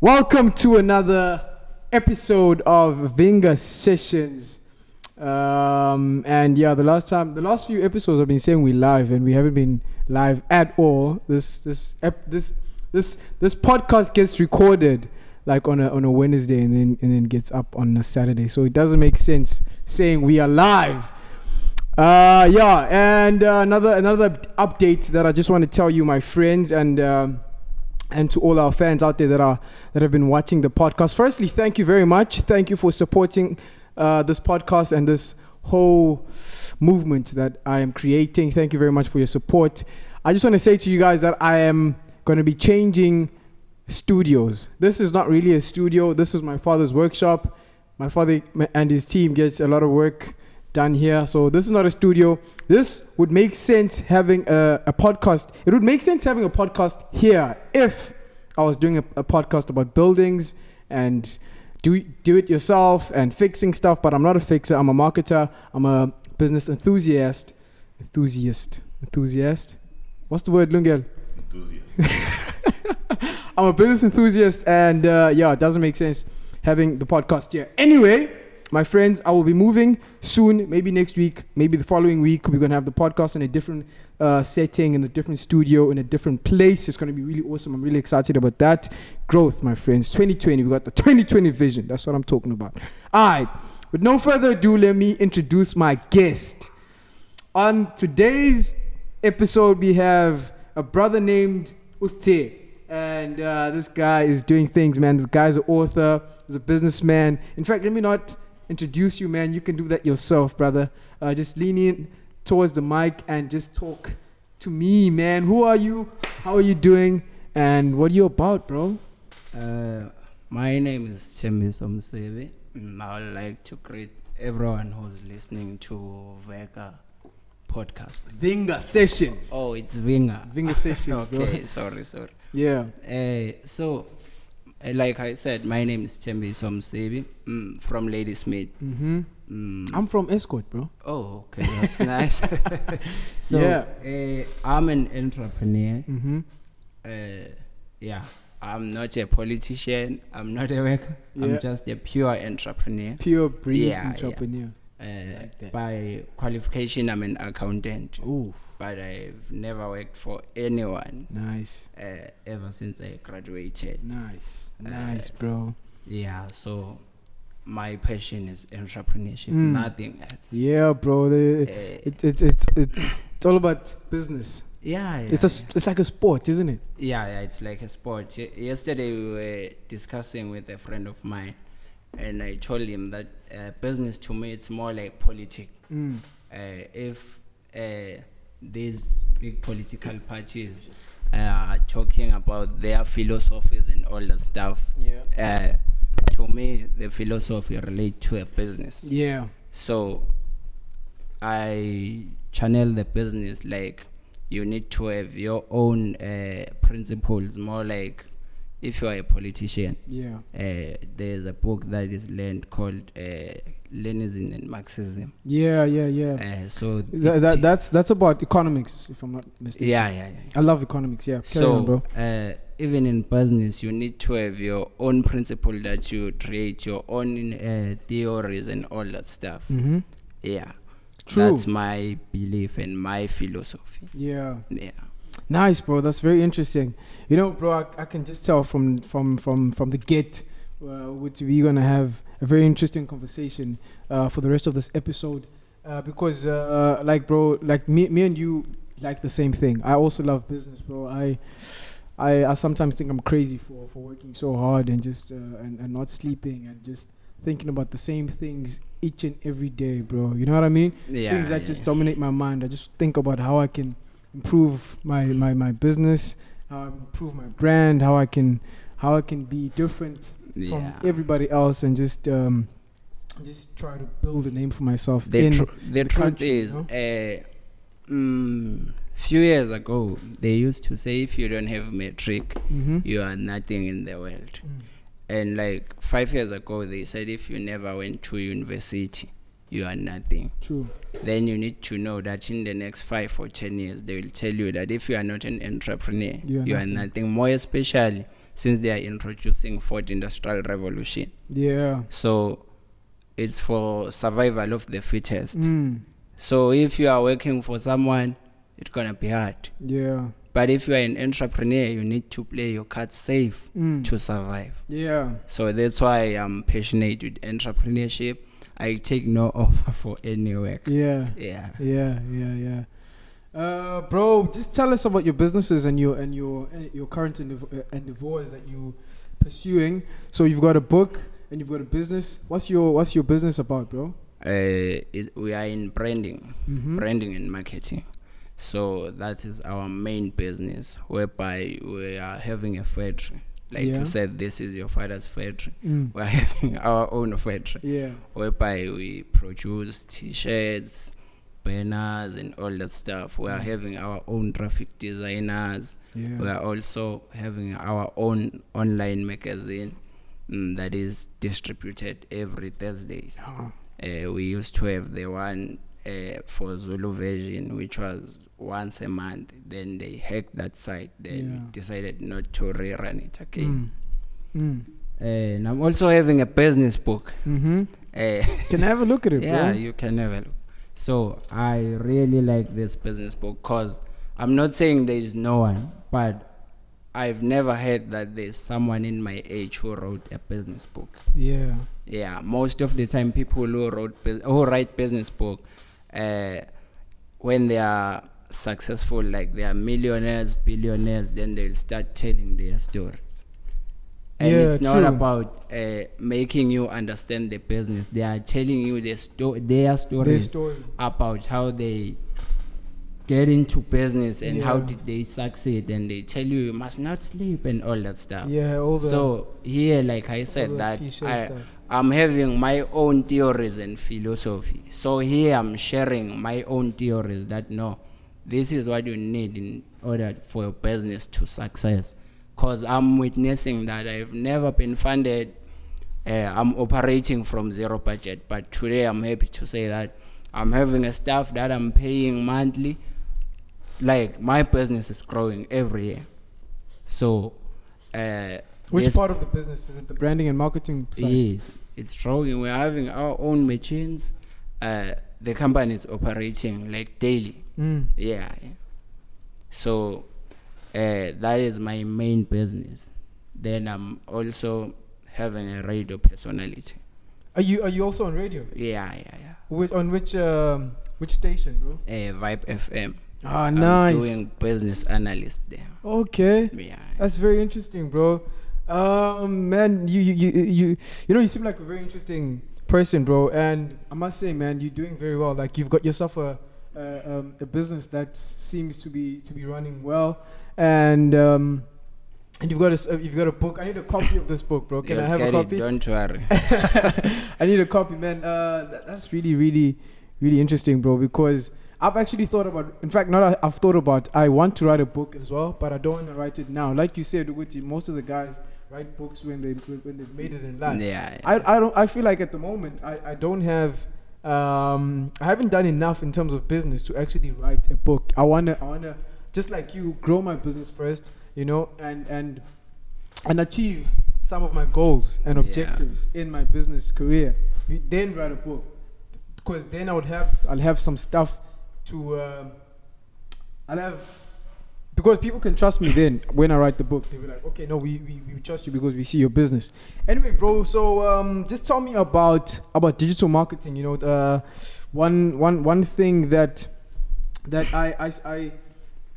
Welcome to another episode of Vinga Sessions. And yeah, the last few episodes I've been saying we're live, and we haven't been live at all. This podcast gets recorded like on a Wednesday and then gets up on a Saturday. So it doesn't make sense saying we are live. Another update that I just want to tell you, my friends, and to all our fans out there that have been watching the podcast. Firstly, thank you very much. Thank you for supporting this podcast and this whole movement that I am creating. Thank you very much for your support. I just want to say to you guys that I am going to be changing studios. This is not really a studio. This is my father's workshop. My father and his team gets a lot of work done here. So this is not a studio. This would make sense having a podcast. It would make sense having a podcast here if I was doing a podcast about buildings and do it yourself and fixing stuff. But I'm not a fixer. I'm a marketer. I'm a business enthusiast. What's the word, Lungel? Enthusiast. I'm a business enthusiast, and it doesn't make sense having the podcast here. Anyway, my friends, I will be moving soon, maybe next week, maybe the following week. We're going to have the podcast in a different setting, in a different studio, in a different place. It's going to be really awesome. I'm really excited about that. Growth, my friends. 2020, we got the 2020 vision. That's what I'm talking about. All right. With no further ado, let me introduce my guest. On today's episode, we have a brother named Uste. And this guy is doing things, man. This guy's an author. He's a businessman. In fact, let me not introduce you, man. You can do that yourself, brother. Just lean in towards the mic and just talk to me, man. Who are you? How are you doing? And what are you about, bro? My name is Sithembiso Msibi. I would like to greet everyone who's listening to Vinga podcast. Vinga Sessions. Oh, it's Vinga. Vinga Sessions, bro. Okay, sorry. Yeah. Like I said, my name is Sithembiso Msibi from Ladysmith. Mm-hmm. I'm from Escort, bro. Oh, okay, that's nice. I'm an entrepreneur. Mm-hmm. I'm not a politician. I'm not a worker. Yeah. I'm just a pure entrepreneur. Pure breed entrepreneur. By qualification, I'm an accountant. Ooh. But I've never worked for anyone. Nice. Ever since I graduated. Nice, bro. Yeah, so my passion is entrepreneurship. Nothing else. Yeah, bro. It's all about business. Yeah. It's like a sport, isn't it? Yeah, it's like a sport. Yesterday we were discussing with a friend of mine, and I told him that business to me it's more like politics. If these big political parties are talking about their philosophies and all that stuff, to me the philosophy relates to a business. Yeah. So I channel the business like you need to have your own principles, more like if you are a politician. Yeah. There's a book that is learned called Leninism and Marxism. Yeah. So that's about economics, if I'm not mistaken. Yeah. I love economics. Yeah. Carry on, bro. Even in business, you need to have your own principle that you create, your own theories and all that stuff. Mm-hmm. Yeah. True. That's my belief and my philosophy. Yeah. Yeah. Nice, bro. That's very interesting. You know, bro, I can just tell from the get, we're gonna have a very interesting conversation for the rest of this episode, because me and you like the same thing. I also love business, bro. I sometimes think I'm crazy for working so hard and just and not sleeping and just thinking about the same things each and every day, bro. You know what I mean? Things that just dominate my mind. I just think about how I can improve my business, how I improve my brand, how I can be different from everybody else, and just try to build a name for myself. The truth is, few years ago they used to say if you don't have metric, you are nothing in the world. And like 5 years ago they said if you never went to university, you are nothing. True. Then you need to know that in the next 5 or 10 years, they will tell you that if you are not an entrepreneur, you are nothing. More especially since they are introducing fourth industrial revolution. Yeah. So it's for survival of the fittest. So if you are working for someone, it's gonna be hard. Yeah. But if you are an entrepreneur, you need to play your cards safe to survive. Yeah. So that's why I'm passionate with entrepreneurship. I take no offer for any work. Yeah. Yeah. Yeah. Bro, just tell us about your businesses and your current endeavors that you pursuing. So you've got a book and you've got a business. What's your business about, bro? We are in branding and marketing. So that is our main business, whereby we are having a factory. Like you said, this is your father's factory. We're having our own factory, whereby we produce T-shirts, banners, and all that stuff. We are having our own graphic designers. We are also having our own online magazine that is distributed every Thursdays. We used to have the one for Zulu version, which was once a month. Then they hacked that site. Then decided not to rerun it again. And I'm also having a business book. Can I have a look at it, bro? Yeah, you can have a look. So I really like this business book because I'm not saying there is no one, but I've never heard that there's someone in my age who wrote a business book. Yeah, most of the time people who write business book, when they are successful, like they are millionaires, billionaires, then they'll start telling their stories. And it's not about making you understand the business. They are telling you their stories about how they get into business and how did they succeed. And they tell you must not sleep and all that stuff. So here, like I said, that I'm having my own theories and philosophy. So here I'm sharing my own theories that no, this is what you need in order for your business to success. Because I'm witnessing that I've never been funded. I'm operating from zero budget. But today I'm happy to say that I'm having a staff that I'm paying monthly. Like my business is growing every year. So which part of the business? Is it the branding and marketing side? Yes, it's growing. We're having our own machines. The company is operating like daily. Yeah. So that is my main business. Then I'm also having a radio personality. Are you also on radio? Yeah. Which station, bro? Vibe FM. Ah, nice. I'm doing business analyst there. Okay. Yeah. That's very interesting, bro. Man, you seem like a very interesting person, bro. And I must say, man, you're doing very well. Like you've got yourself a business that seems to be running well, and you've got a book. I need a copy of this book, bro. Can I have a copy? Don't worry. I need a copy, man. That's really, really, really interesting, bro. Because I've actually thought about. In fact, I've thought about. I want to write a book as well, but I don't want to write it now. Like you said, Uguti, most of the guys write books when they've made it in life. Yeah. I feel like at the moment I don't have. I haven't done enough in terms of business to actually write a book. I wanna just like you grow my business first, and achieve some of my goals and objectives in my business career. Then write a book, because then I'll have some stuff to because people can trust me. Then when I write the book, they'll be like, okay, no, we trust you because we see your business. Anyway, bro, so just tell me about digital marketing. One thing that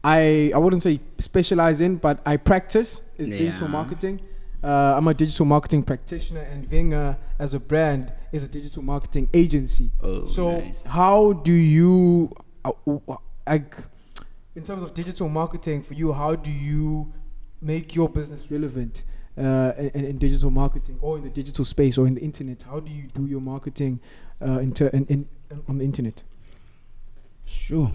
I wouldn't say specialize in, but I practice is digital marketing. I'm a digital marketing practitioner, and Vinga as a brand is a digital marketing agency. So nice. How do you in terms of digital marketing for you, how do you make your business relevant in digital marketing or in the digital space or in the internet? How do you do your marketing on the internet? Sure.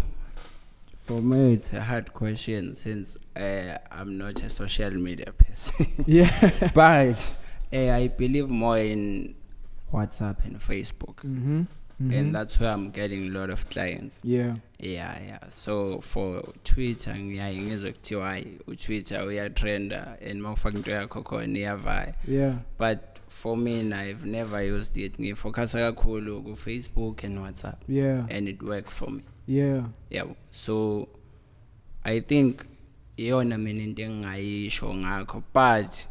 For me, it's a hard question since I'm not a social media person. Yeah. But I believe more in WhatsApp and Facebook. and that's where I'm getting a lot of clients. Yeah. So for Twitter ngiyizokuthiwa uTwitter uyatrenda and mawufaka into yakho khona iyavaya. Yeah. But for me, I've never used it. Ngifocus kakhulu ku Facebook and WhatsApp. Yeah. And it worked for me. Yeah. So I think iyona mina into engayisho ngakho, but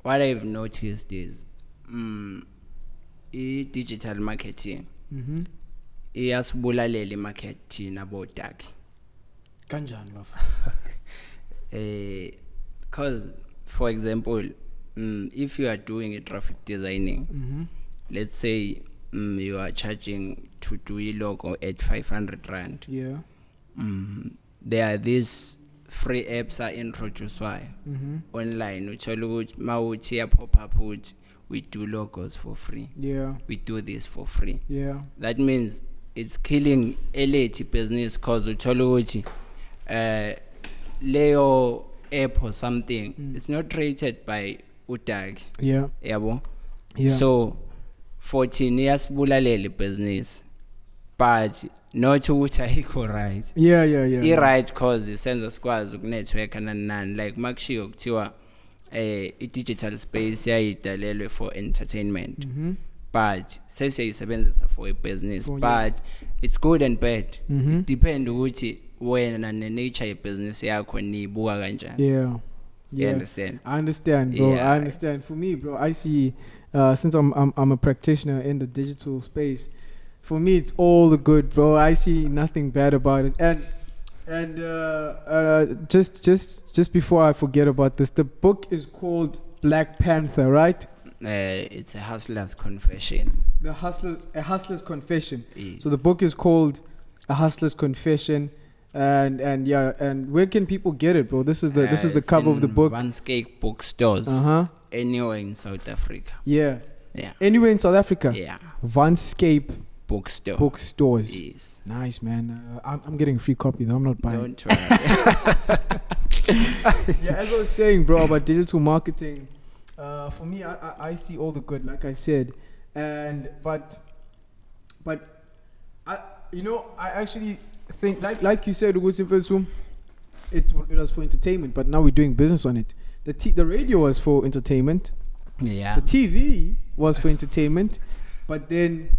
what I've noticed is digital marketing iyasibulalela imarket thina bodaki. Kanjani love? Because for example, if you are doing a graphic designing, let's say you are charging to do a logo at 500 rand. Yeah. There are these free apps are introduced online. Mawuthi pop up we do logos for free. Yeah. We do this for free. Yeah. That means it's killing a late business cause Leo app or something. It's not rated by Utag. Yeah. Yabo. Yeah. So 14 years bulalele business. But not to ayikho right. Yeah. Right cause isenza sikwazi ukunetwork nani like makushiyo kuthiwa digital space yayidalelwe for entertainment. But sesiyisebenzisa for a business. But it's good and bad. It depend ukuthi wena ne nature ye business yakho nibuka kanjani. Yeah. You understand? I understand, bro. Yeah. I understand. For me, bro, I see since I'm a practitioner in the digital space, for me it's all the good, bro. I see nothing bad about it. And just before I forget about this, the book is called Black Panther, right? It's a hustler's confession. A hustler's confession. Yes. So the book is called A Hustler's Confession. And where can people get it, bro? This is the cover of the book. Vanscape bookstores. Anywhere in South Africa. Yeah. Anywhere in South Africa. Yeah. Vanscape bookstores. Yes. Nice, man. I'm getting a free copy though. I'm not buying. Don't try. Yeah, as I was saying, bro, about digital marketing. For me, I see all the good, like I said, but I actually think like you said, it was for entertainment, but now we're doing business on it. The radio was for entertainment. Yeah. The TV was for entertainment, but then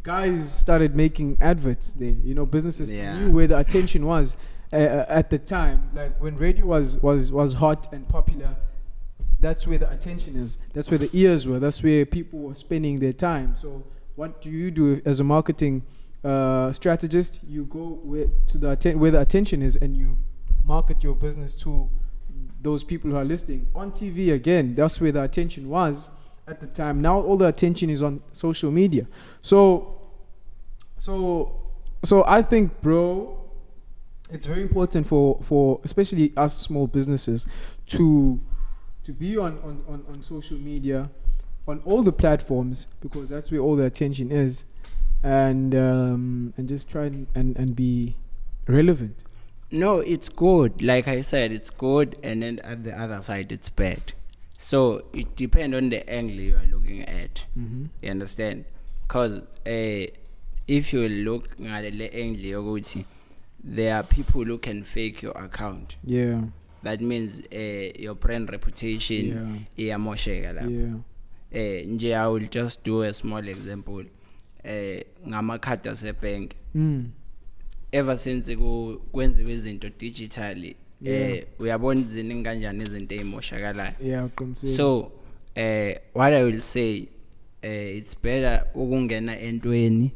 guys started making adverts there. Businesses knew where the attention was at the time. Like when radio was hot and popular, that's where the attention is. That's where the ears were. That's where people were spending their time. So what do you do as a marketing strategist? You go where the attention is, and you market your business to those people who are listening. On TV, again, that's where the attention was at the time. Now all the attention is on social media. So I think, bro, it's very important for especially us small businesses to be on social media, on all the platforms, because that's where all the attention is, and just try and be relevant. No, it's good. Like I said, it's good, and then at the other side, it's bad. So it depends on the angle you are looking at. You understand? Because if you look at the angle, there are people who can fake your account. Yeah. That means your brand reputation. Yeah. I will just do a small example. Ngamakhadi asebank. Ever since kwenziwe izinto digitally, uyabona izinto kanjani izinto ezimoshakalayo. Yeah, so what I will say, it's better ukungena entweni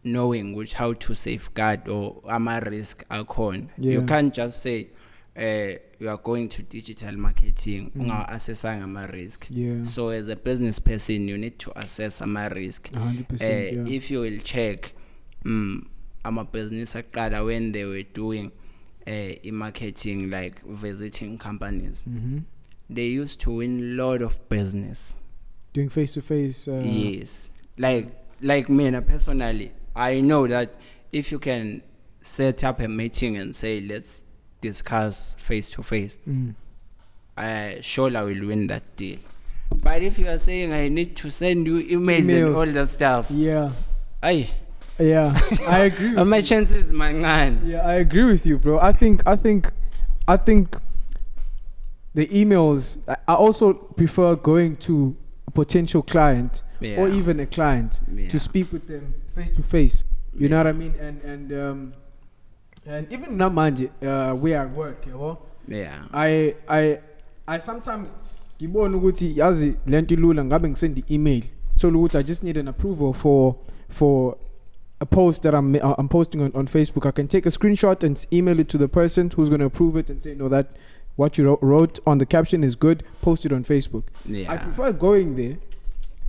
knowing which how to safeguard or ama risk akhona. You can't just say you are going to digital marketing unga-assessanga ama risk. So as a business person, you need to assess ama risk. 100%. If you will check ama business aqala when they were doing marketing, like visiting companies, they used to win a lot of business doing face-to-face. Yes, like me personally, I know that if you can set up a meeting and say let's discuss face-to-face, surely I will win that deal. But if you are saying I need to send you emails. And all that stuff, Yeah. aye, Yeah. I agree. my chances, my man. Yeah, I agree with you, bro. I think the emails. I also prefer going to a potential client or even a client to speak with them face to face. You know what I mean? And even namanje, where I work, you know, I sometimes ngibona ukuthi yazi lento lula ngabe ngisend email. So ukuthi I just need an approval for a post that I'm posting on Facebook. I can take a screenshot and email it to the person who's going to approve it and say, no, that what you wrote on the caption is good. Post it on Facebook. Yeah. I prefer going there,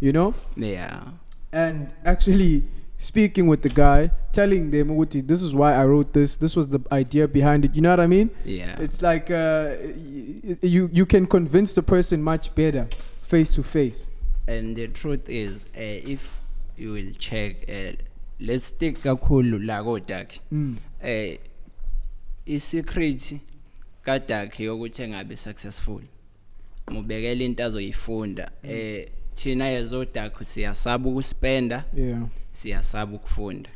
you know? Yeah. And actually speaking with the guy, telling them, this is why I wrote this. This was the idea behind it. You know what I mean? Yeah. It's like you can convince the person much better face to face. And the truth is, if you will check, let's take kakhulu la koDaki. Isecret kaDaki yokuthi engabe successful. Mubekela into azoyifunda. Thina yezoDaki siyasaba ukuspenda. Yeah. Siyasaba ukufunda.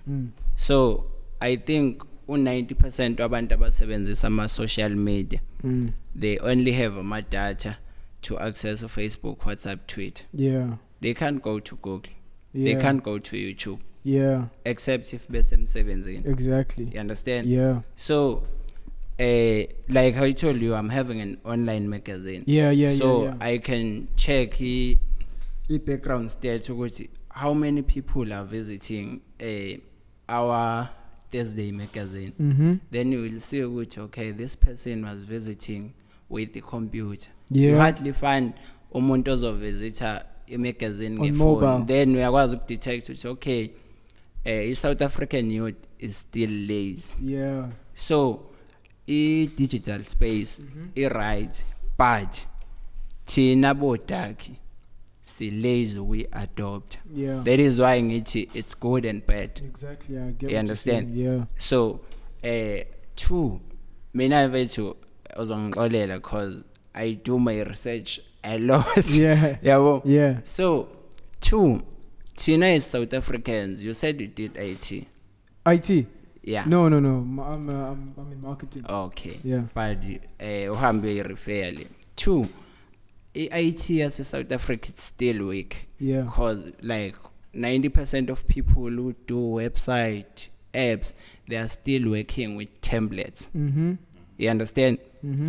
So I think 90% wabantu abasebenzisa ama social media, they only have ama data to access Facebook, WhatsApp, Twitter. Yeah. They can't go to Google. Yeah. They can't go to YouTube. Yeah. Except if besemsebenzini. Exactly. You understand? Yeah. So like I told you, I'm having an online magazine. So I can check the background stats ukuthi how many people are visiting our Thursday magazine. Then you will see which, okay, this person was visiting with the computer. You hardly find umuntu ozovisita imagazine on ngefone. mobile. Then uyakwazi ukudetect ukuthi, okay, South African youth is still lazy. Yeah. So digital space right, but thina boDaki si lazy, we adopt. Yeah. That is why it's good and bad. Exactly. I get You understand? Yeah. So two, mina vethu uzongixolela because I do my research a lot. Yeah. Yeah. So two, thina is South Africans. You said you did IT. IT. Yeah. No. I'm in marketing. Okay. Yeah. But uhambe refairly. Two, IT as a South Africa, it's still weak. Yeah. Because like 90% of people who do website apps, they are still working with templates. You understand?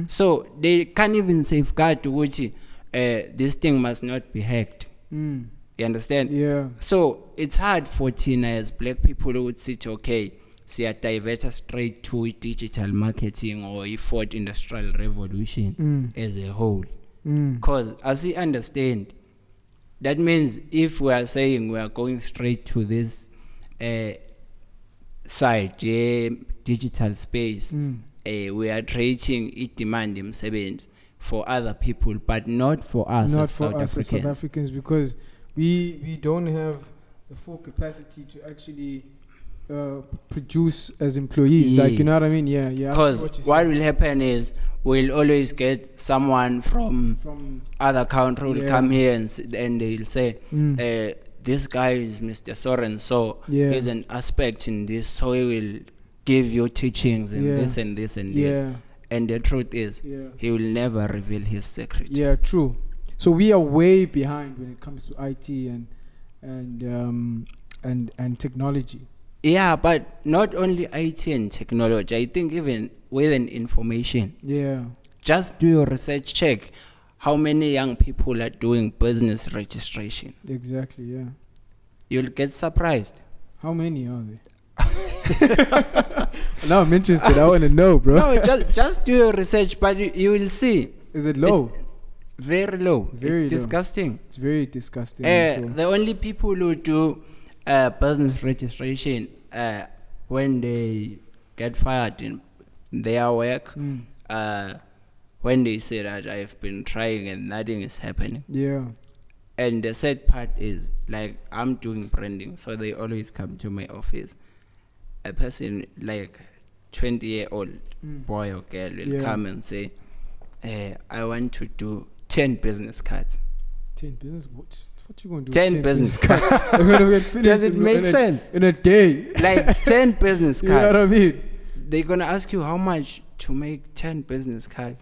So they can't even safeguard ukuthi this thing must not be hacked. You understand? Yeah. So it's hard for Tina as black people who would sit, okay, siya divert straight to digital marketing or a fourth industrial revolution as a whole. Because as you understand, that means if we are saying we are going straight to this side, digital space, we are creating a demand themselves for other people, but not for us. Not as for South us as Africans. South Africans, because we don't have the full capacity to actually produce as employees. Like, you know what I mean? Yeah. Because what will happen is we'll always get someone from other country will come here and they'll say, this guy is Mr. Soren, so he's an aspect in this, so he will give you teachings and this and this and this. And the truth is, he will never reveal his secret. Yeah, true. So we are way behind when it comes to IT and technology. Yeah, but not only IT and technology. I think even within information. Yeah. Just do your research. Check how many young people are doing business registration. Exactly. Yeah. You'll get surprised. How many are there? Now I'm interested. I want to know, bro. No, just do your research, but you will see. Is it low? It's very low. It's disgusting. It's very disgusting. The only people who do business registration when they get fired in their work, when they say that I've been trying and nothing is happening. Yeah. And the sad part is, like, I'm doing branding, so they always come to my office. A person like 20-year-old boy or girl will come and say, I want to do 10 business cards. 10 business. What you gonna do? 10 with business cards? cards. We're gonna get finished Does it make sense? in a day? Like 10 business You know what cards. I mean? They're gonna ask you how much to make 10 business cards.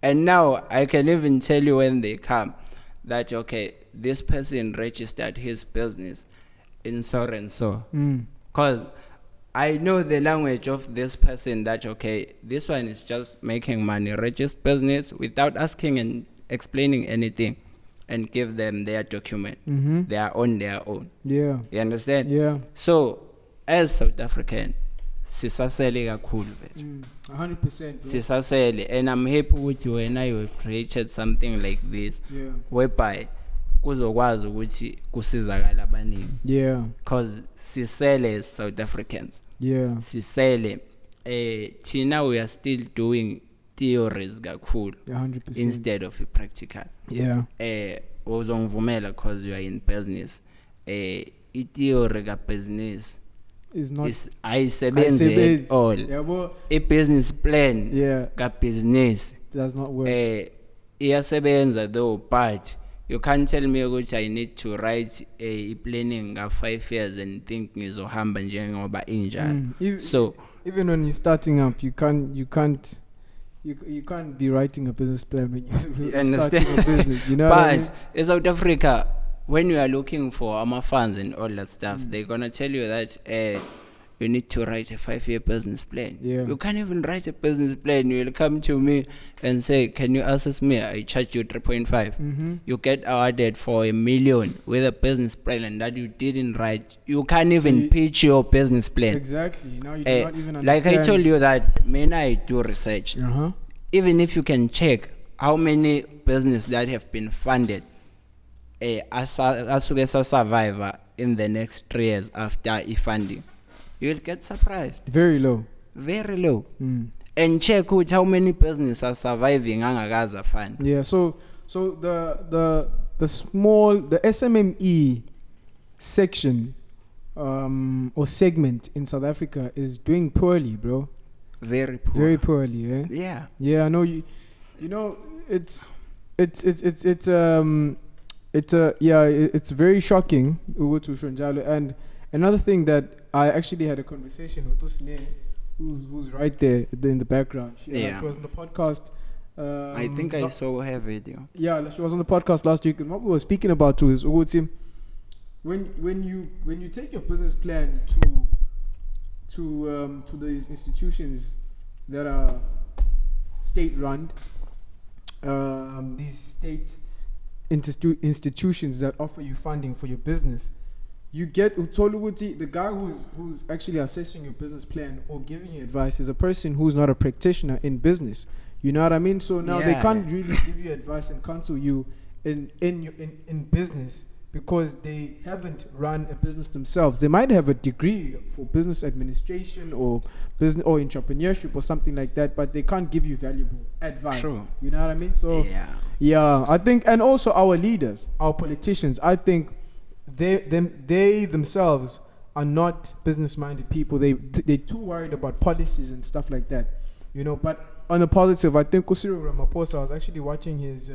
And now I can even tell you when they come that okay, this person registered his business in so and so. Cause I know the language of this person that okay, this one is just making money, register business without asking and explaining anything, and give them their document. They are on their own. Yeah. You understand? Yeah. So as South African, sisasele kakhulu vethu. 100%. Sisasele, and I'm happy with you when you have created something like this, Yeah. whereby kuzokwazi ukuthi kusizakala abaningi. Yeah. Because sisele as South Africans. Yeah. Sisele, Tina, we are still doing theories kakhulu 100%. instead of a practical. Yeah. Uzongivumela because you are in business. I-theory ka business It's not. is ayisebenzi at all. Yeah, but I-business plan yeah, ka business does not work. iyasebenza though, but you can't tell me ukuthi I need to write a planning ka 5 years and think ngizohamba njengoba injalo. So even when you're starting up, you can't be writing a business plan when you're understand? starting a business. You know what I mean? But in South Africa, when you are looking for funds and all that stuff, they're gonna tell you that you need to write a 5-year business plan. Yeah. You can't even write a business plan. You will come to me and say, "Can you assess me? I charge you 3.5." You get awarded for $1 million with a business plan and that you didn't write. You can't even pitch your business plan. Exactly. Now you do not even understand. Like I told you that, when I do research, even if you can check how many businesses that have been funded as a survivor in the next 3 years after funding, you will get surprised. Very low. Very low. And check out how many businesses are surviving angakaza fund. Yeah. So the SMME section or segment in South Africa is doing poorly, bro. Very poor. Very poorly. Eh? Yeah. Yeah. I know you. You know it's very shocking. And another thing that I actually had a conversation with Usne, who's right there in the background. She was on the podcast. I think I saw her video. Yeah, she was on the podcast last week, and what we were speaking about too is when you take your business plan to these institutions that are state run, these state institutions that offer you funding for your business, you get Utoluguti, the guy who's actually assessing your business plan or giving you advice is a person who's not a practitioner in business. You know what I mean? So now they can't really give you advice and counsel you in business because they haven't run a business themselves. They might have a degree for business administration or business or entrepreneurship or something like that, but they can't give you valuable advice. True. You know what I mean? So yeah, I think, and also our leaders, our politicians, I think they themselves are not business-minded people. They're too worried about policies and stuff like that, you know. But on a positive, I think Cyril Ramaphosa, I was actually watching his.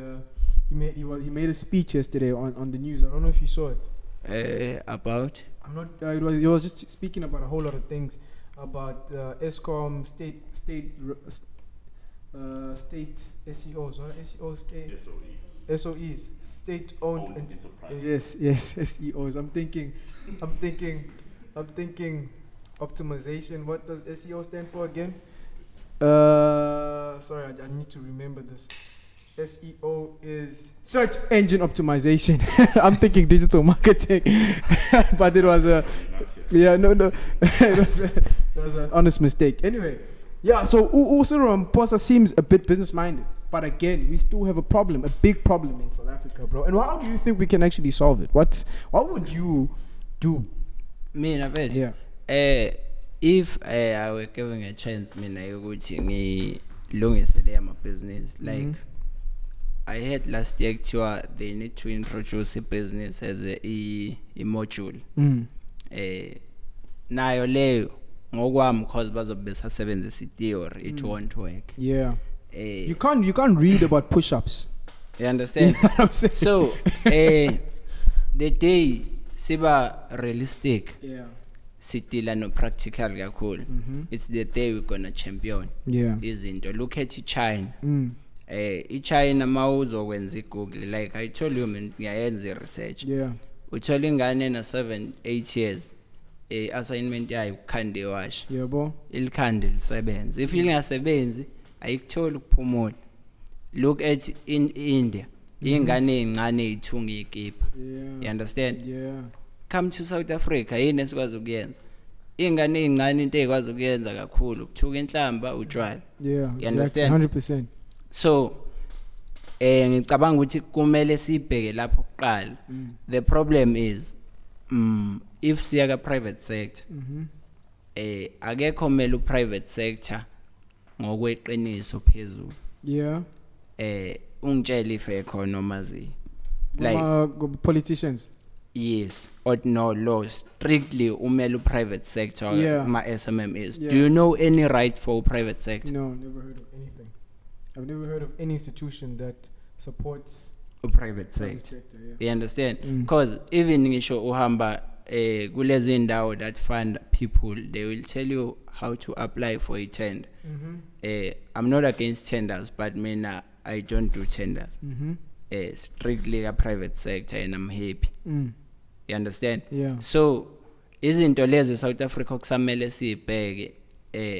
He made a speech yesterday on the news. I don't know if you saw it. About? I'm not. He was just speaking about a whole lot of things about ESCOM, state SEOs, right? SOEs, state-owned enterprise. Yes, SEOs. I'm thinking optimization. What does SEO stand for again? Sorry, I need to remember this. SEO is search engine optimization. I'm thinking digital marketing, but it was it was an honest mistake. Anyway, yeah. So Cyril Ramaphosa seems a bit business minded, but again, we still have a big problem in South Africa, bro. And how do you think we can actually solve it? What would you do? Me, I bet. Yeah. If I were given a chance, I would say long my business. Like I heard last year, they need to introduce a business as a module. Nayo leyo ngokwami because bazobe basebenzisa theory it won't work. Yeah. You can't read about push-ups You understand? You know what I'm saying? So, the day siba realistic, Yeah. sitila no practical kakhulu. It's the day we're gonna champion. Yeah. Izinto. Look at China. Mm. China mawuzokwenza iGoogle, like I told you, man, ngiyayenza research. Yeah. Uthola ingane na 7-8 years. Assignment yayo ukukhanda iwash. Yebo. Ilikhande lisebenza. If lingasebenzi ayikutholi ukuphumula. Look at in India. Ingane ezincane ezithunga ikipa. Yeah. You understand? Yeah. Come to South Africa, yini esikwazi ukuyenza? Ingane ezincane into ezikwazi ukuyenza kakhulu ukuthuka inhlamba utshwala. Yeah. You Exactly. understand? 100%. So ngicabanga ukuthi kumele sibheke lapho kuqala. The problem is if siya ka private sector akekho kumele private sector ngokweqiniso phezulu. Yeah. Ungitshela ife khona omazi. Like politicians. Yes, or no law strictly umele private sector. Yeah. Ma SMMs. Yeah. Do you know any right for private sector? No, never heard of anything. I've never heard of any institution that supports A private private sector. sector. Yeah. You understand? Because even ngisho uhamba kulezi ndawo that fund people, they will tell you how to apply for a tender. I'm not against tenders, but I don't do tenders. Strictly a private sector, and I'm happy. You understand? Yeah. So izinto lezi South Africa kusamele sibheke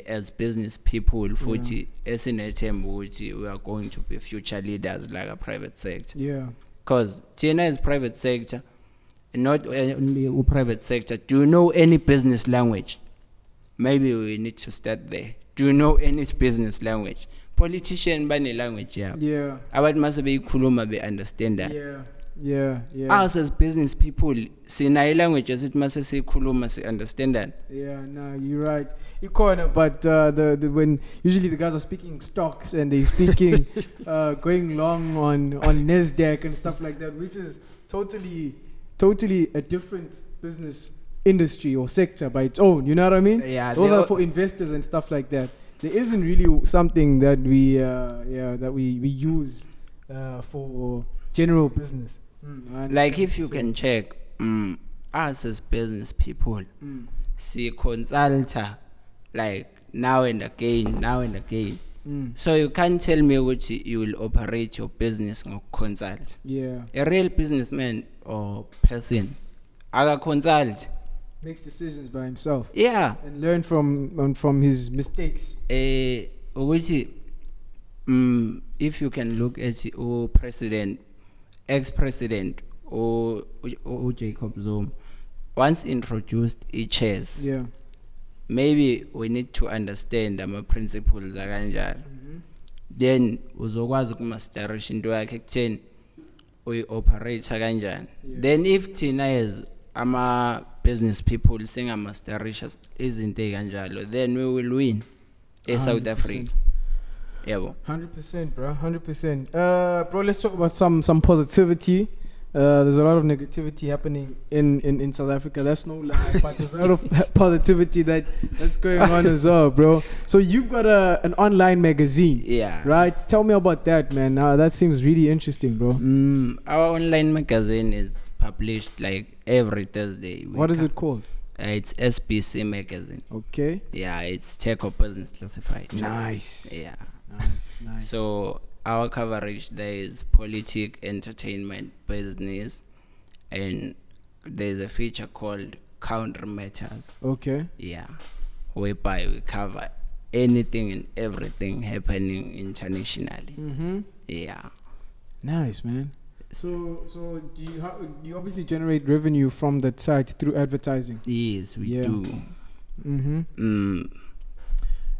as business people futhi esinethemba ukuthi we are going to be future leaders like a private sector. Yeah. Because TNA is private sector, not only a private sector. Do you know any business language? Maybe we need to start there. Do you know any business language? Politician bane language, yeah. Yeah. Abantu mase beyikhuluma be understand that. Yeah. Yeah. Yeah. Us as business people, sina language as it mase sikhuluma si understand that. Yeah, no, you're right. You corner, but the when usually the guys are speaking stocks and they're speaking going long on Nasdaq and stuff like that, which is totally a different business industry or sector by its own. You know what I mean? Yeah, those are for investors and stuff like that. There isn't really something that we use for general business. Like if you can check, us as business people, see consulta like now and again. So you can't tell me which you will operate your business or consult. Yeah. A real businessman or person, aga consult. Makes decisions by himself. Yeah. And learn from his mistakes. Which if you can look at the president, ex-president, or Jacob Zuma, once introduced chairs. Yeah. Maybe we need to understand our principles akanjalo. Then uzokwazi ukumasterisha into yakhe kutheni uyi operate kanjani. Then if thina as ama business people singamasterisha izinto ezikanjalo, then we will win in South Africa. Yebo. 100%, bro. 100%. Bro, let's talk about some positivity. There's a lot of negativity happening in South Africa. That's no lie, but there's a lot of positivity that's going on as well, bro. So you've got an online magazine, Yeah. right? Tell me about that, man. That seems really interesting, bro. Our online magazine is published like every Thursday. What is it called? It's SBC magazine. Okay. Yeah, it's Tech or Business Classified. Nice. Yeah. Nice. So our coverage there is politics, entertainment, business, and there's a feature called Counter Matters. Okay. Yeah, whereby we cover anything and everything happening internationally. Yeah. Nice, man. So do you obviously generate revenue from that site through advertising? Yes, we do.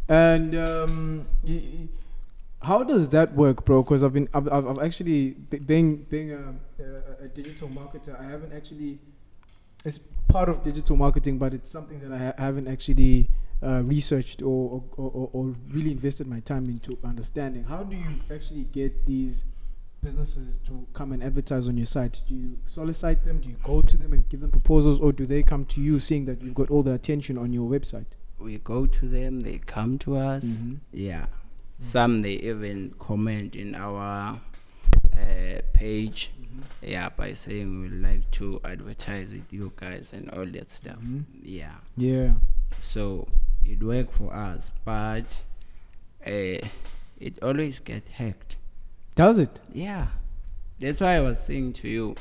And how does that work, bro? Because I've actually being a digital marketer, I haven't actually. It's part of digital marketing, but it's something that I haven't actually researched or really invested my time into understanding. How do you actually get these businesses to come and advertise on your site? Do you solicit them? Do you go to them and give them proposals, or do they come to you seeing that you've got all the attention on your website? We go to them, they come to us. Yeah. Some they even comment in our page. Yeah, by saying we'd like to advertise with you guys and all that stuff. Yeah. So it worked for us, but it always get hacked. Does it? Yeah. That's why I was saying to you,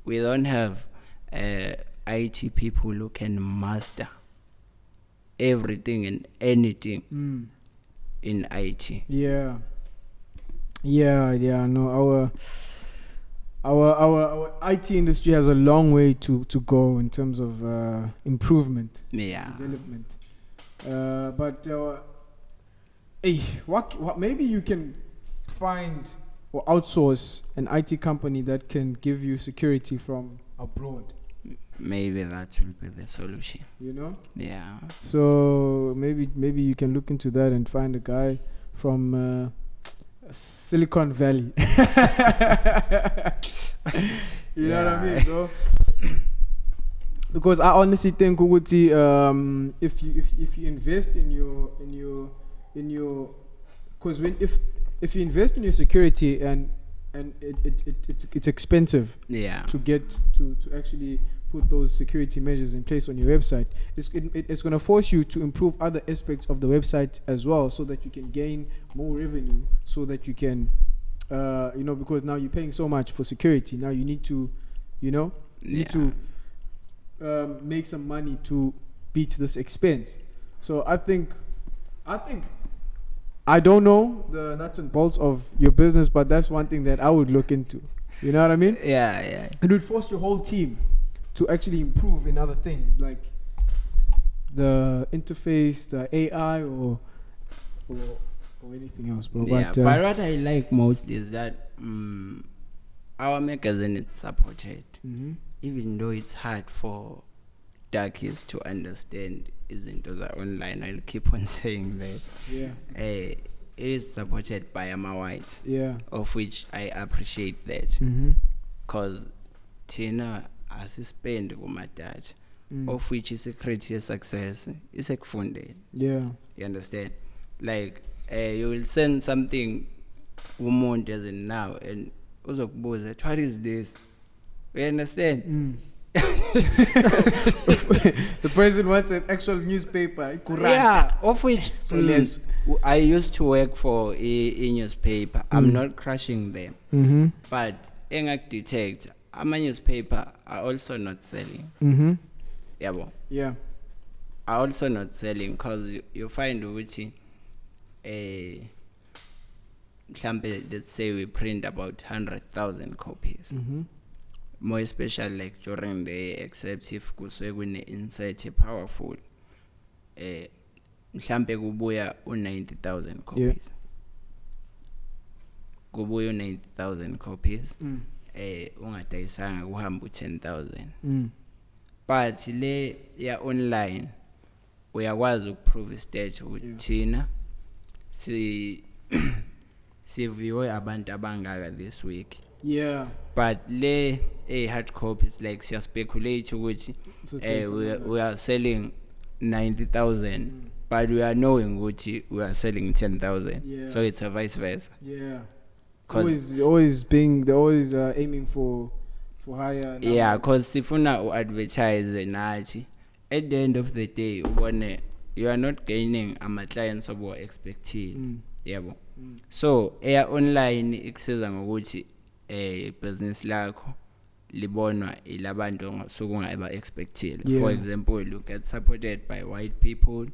we don't have IT people who can master everything and anything in IT. Yeah. No, our IT industry has a long way to go in terms of improvement, development. But what maybe you can find or outsource an IT company that can give you security from abroad. Maybe that will be the solution. Yeah. So maybe you can look into that and find a guy from Silicon Valley. You know what I mean, bro? Because I honestly think Uguti, if you invest in your because if you invest in your security and it's expensive to get to actually put those security measures in place on your website, it's going to force you to improve other aspects of the website as well, so that you can gain more revenue, so that you can because now you're paying so much for security, now you need to make some money to beat this expense. So I think I don't know the nuts and bolts of your business, but that's one thing that I would look into. You know what I mean? Yeah. It would force your whole team to actually improve in other things, like the interface, the AI, or anything else, bro. Yeah, but what I like most is that our magazine is supported. Even though it's hard for darkies to understand isn't those are online, I'll keep on saying that. It is supported by Ama White, of which I appreciate that, because Tina has spent my dad, of which is a criteria success, is a funded. You understand? Like you will send something woman doesn't know, and also what is this? You understand? The person wants an actual newspaper. Yeah, of which I used to work for a newspaper. I'm not crushing them, but engak detect ama newspaper are also not selling. Yeah, are also not selling, because you find which let's say we print about 100,000 copies. More especially like during the except if kuswe insight powerful, mhlambe kubuya 90,000 copies. Kubuya 90,000 copies. Ungadayisanga kuhamba 10,000. But le ya online uyakwazi ukuprove state ukuthi thina siviwe abantu abangaka this week. But le hard copies, like siya speculate ukuthi we are selling 90,000, but we are knowing ukuthi we are selling 10,000. So it's a vice versa. Always aiming for higher numbers. Because sifuna advertise nathi, at the end of the day ubone you are not gaining ama clients of what expecting. So online ikusiza ngokuthi business lakho libonwa ilabantu ngasukunga expectile. For example, you get supported by white people,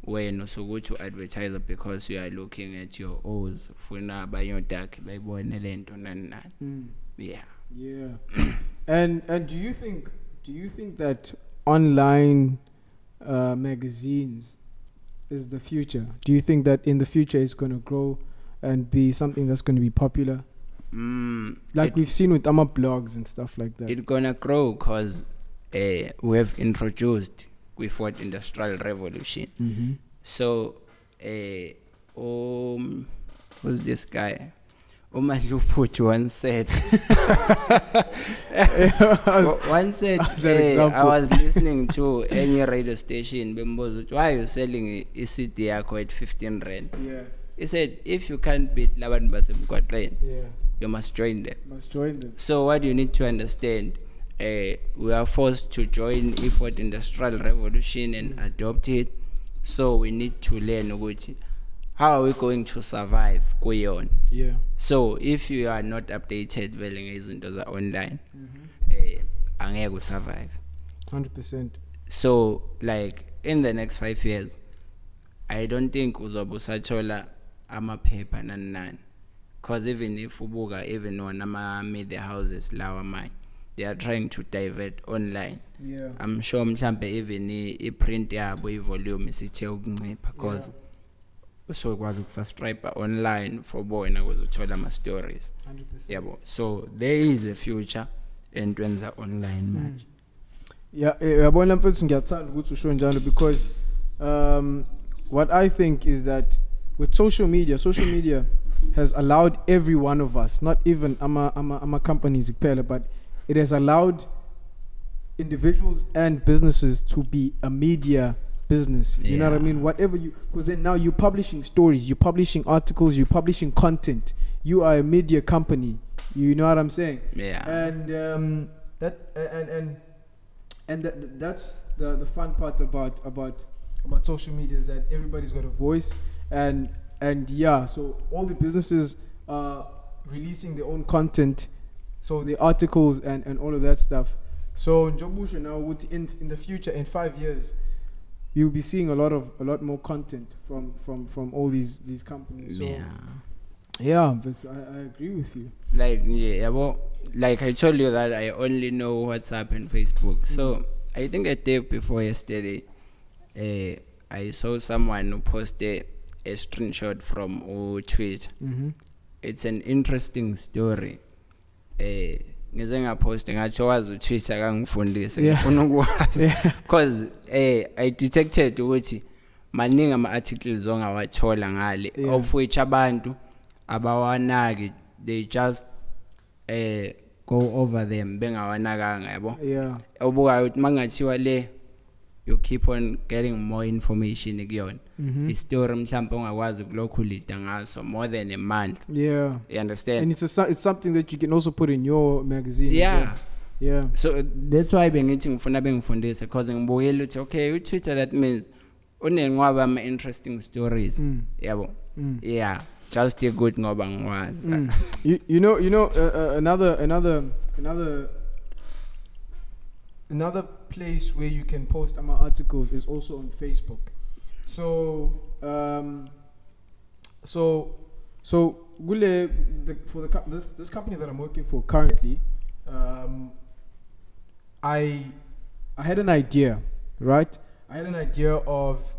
when usukuthi to advertise because you are looking at your O's funa bayodaka bayibone lento nani. And do you think that online magazines is the future? Do you think that in the future it's going to grow and be something that's going to be popular? Like we've seen with Ama blogs and stuff like that. It's gonna grow because we have introduced with what industrial revolution. So who's this guy? Umaluputi once said I was listening to any radio station, why are you selling a CD at 15 rand? He said, if you can't beat Laban Basim Quatrain, you must join them. Must join them. So what you need to understand, we are forced to join fourth industrial revolution and adopt it. So we need to learn how are we going to survive kuyon. Yeah. So if you are not updated vele ngezinto za online, angeke survive. 100%. So like in the next 5 years, I don't think uzobe usathola amaphepha nani. Because even if ubuka even on ama media houses lawa mine, they are trying to divert online. Yeah. I'm sure mhlambe even i-print yabo i-volume isithe ukuncipha because usokwazi ukusubscribe online for bona ukuze uthola ama-stories. 100%. Yabo. So there is a future entwenza online manje. Yeah, yabona mfethu ngiyathanda ukuthi usho njalo because what I think is that with social media has allowed every one of us, not even ama companies kuphela, but it has allowed individuals and businesses to be a media business. You know what I mean? Whatever because then now you're publishing stories, you're publishing articles, you're publishing content. You are a media company. You know what I'm saying? Yeah. And that's the fun part about social media is that everybody's got a voice and yeah, so all the businesses are releasing their own content, so the articles and all of that stuff. So Njobusha now would in the future, in 5 years, you'll be seeing a lot more content from all these companies. So yeah, I agree with you. Like I told you that I only know WhatsApp and Facebook. So I think a day before yesterday, I saw someone who posted a screenshot from Twitter. It's an interesting story. Ngize ngaposta ngathi wazi uTwitter kangifundise ngifuna ukwazi because I detected ukuthi maningi ama articles ongawathola ngale of which abantu abawanaki, they just go over them bengawanakanga yabo. Ubuka ukuthi mangathiwa le you keep on getting more information kuyona. Istory mhlawumbe ongakwazi ukulokhu lead ngaso more than a month. Yeah. You understand? And it's something that you can also put in your magazine. Yeah. Yeah. So that's why bengithi ngifuna bengifundise because ngibuyela ukuthi okay, Twitter that means unenqwaba ama interesting stories. Yabo. Yeah. Just a good ngoba ngwazi. You know another place where you can post my articles is also on Facebook. So gule this company that I'm working for currently, I had an idea, right? I had an idea of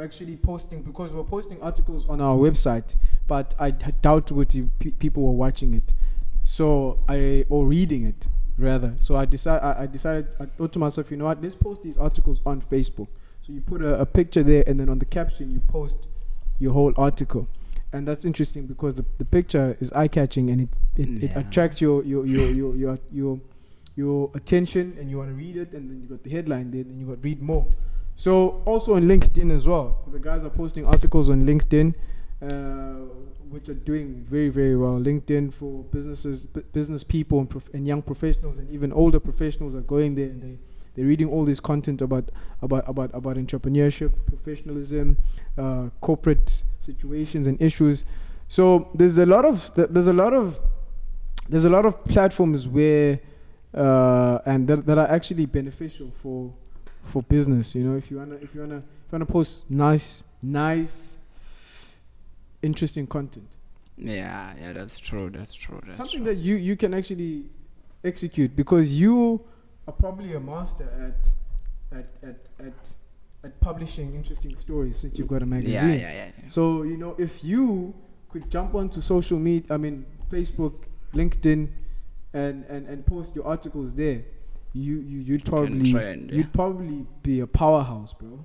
actually posting, because we're posting articles on our website, but I doubt what people were watching it, or reading it rather. So I decided, I thought to myself, you know what, let's post these articles on Facebook. So you put a picture there, and then on the caption you post your whole article, and that's interesting because the picture is eye-catching and it attracts your attention, and you want to read it, and then you got the headline there, then you got read more. So also on LinkedIn as well, the guys are posting articles on LinkedIn, which are doing very, very well. LinkedIn for businesses, business people and young professionals, and even older professionals are going there, and they're reading all this content about entrepreneurship, professionalism, corporate situations and issues. So there's a lot of platforms where and that are actually beneficial for business. You know, if you wanna post nice interesting content. Yeah, that's true. Something that you can actually execute, because you are probably a master at publishing interesting stories since you've got a magazine. Yeah. So, you know, if you could jump onto social media, Facebook, LinkedIn, and post your articles there, you'd probably be a powerhouse, bro.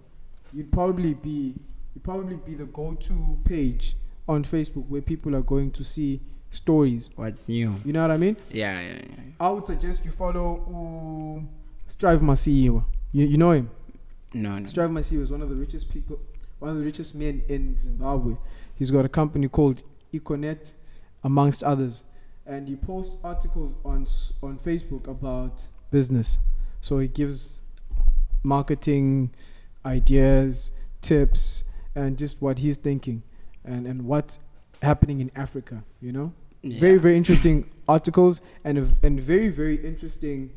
You'd probably be the go-to page on Facebook where people are going to see stories. What's new? You know what I mean? Yeah. I would suggest you follow Sithembiso Msibi. You know him? No. Sithembiso Msibi is one of the richest men in Zimbabwe. He's got a company called Econet. amongst others. And he posts articles on Facebook about business. So he gives marketing ideas, tips, and just what he's thinking and what's happening in Africa, you know? Yeah. Very, very interesting articles and very, very interesting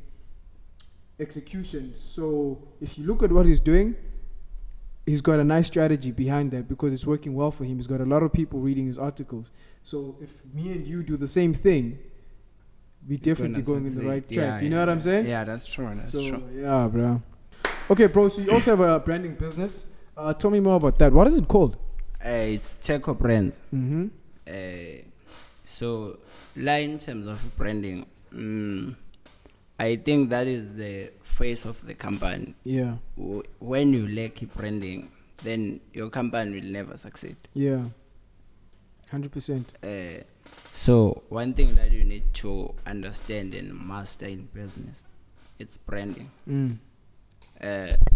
execution. So if you look at what he's doing, he's got a nice strategy behind that because it's working well for him. He's got a lot of people reading his articles. So if me and you do the same thing, we're definitely going in the right track. You know what I'm saying? Yeah, that's true. That's true. Yeah, bro. Okay, bro. So you also have a branding business. Tell me more about that. What is it called? It's Teco Brands. Mm-hmm. So, in terms of branding, I think that is the face of the company. Yeah. When you lack branding, then your company will never succeed. Yeah. 100%. So one thing that you need to understand and master in business, it's branding.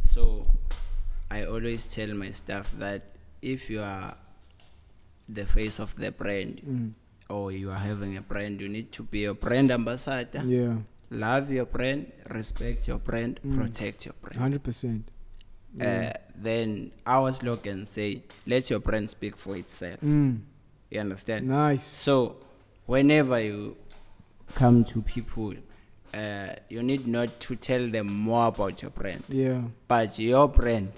So I always tell my staff that if you are the face of the brand or you are having a brand, you need to be a brand ambassador. Yeah. Love your brand, respect your brand, protect your brand. 100%. Yeah. Then our slogan say, let your brand speak for itself. You understand? Nice. So whenever you come to people, you need not to tell them more about your brand. Yeah. But your brand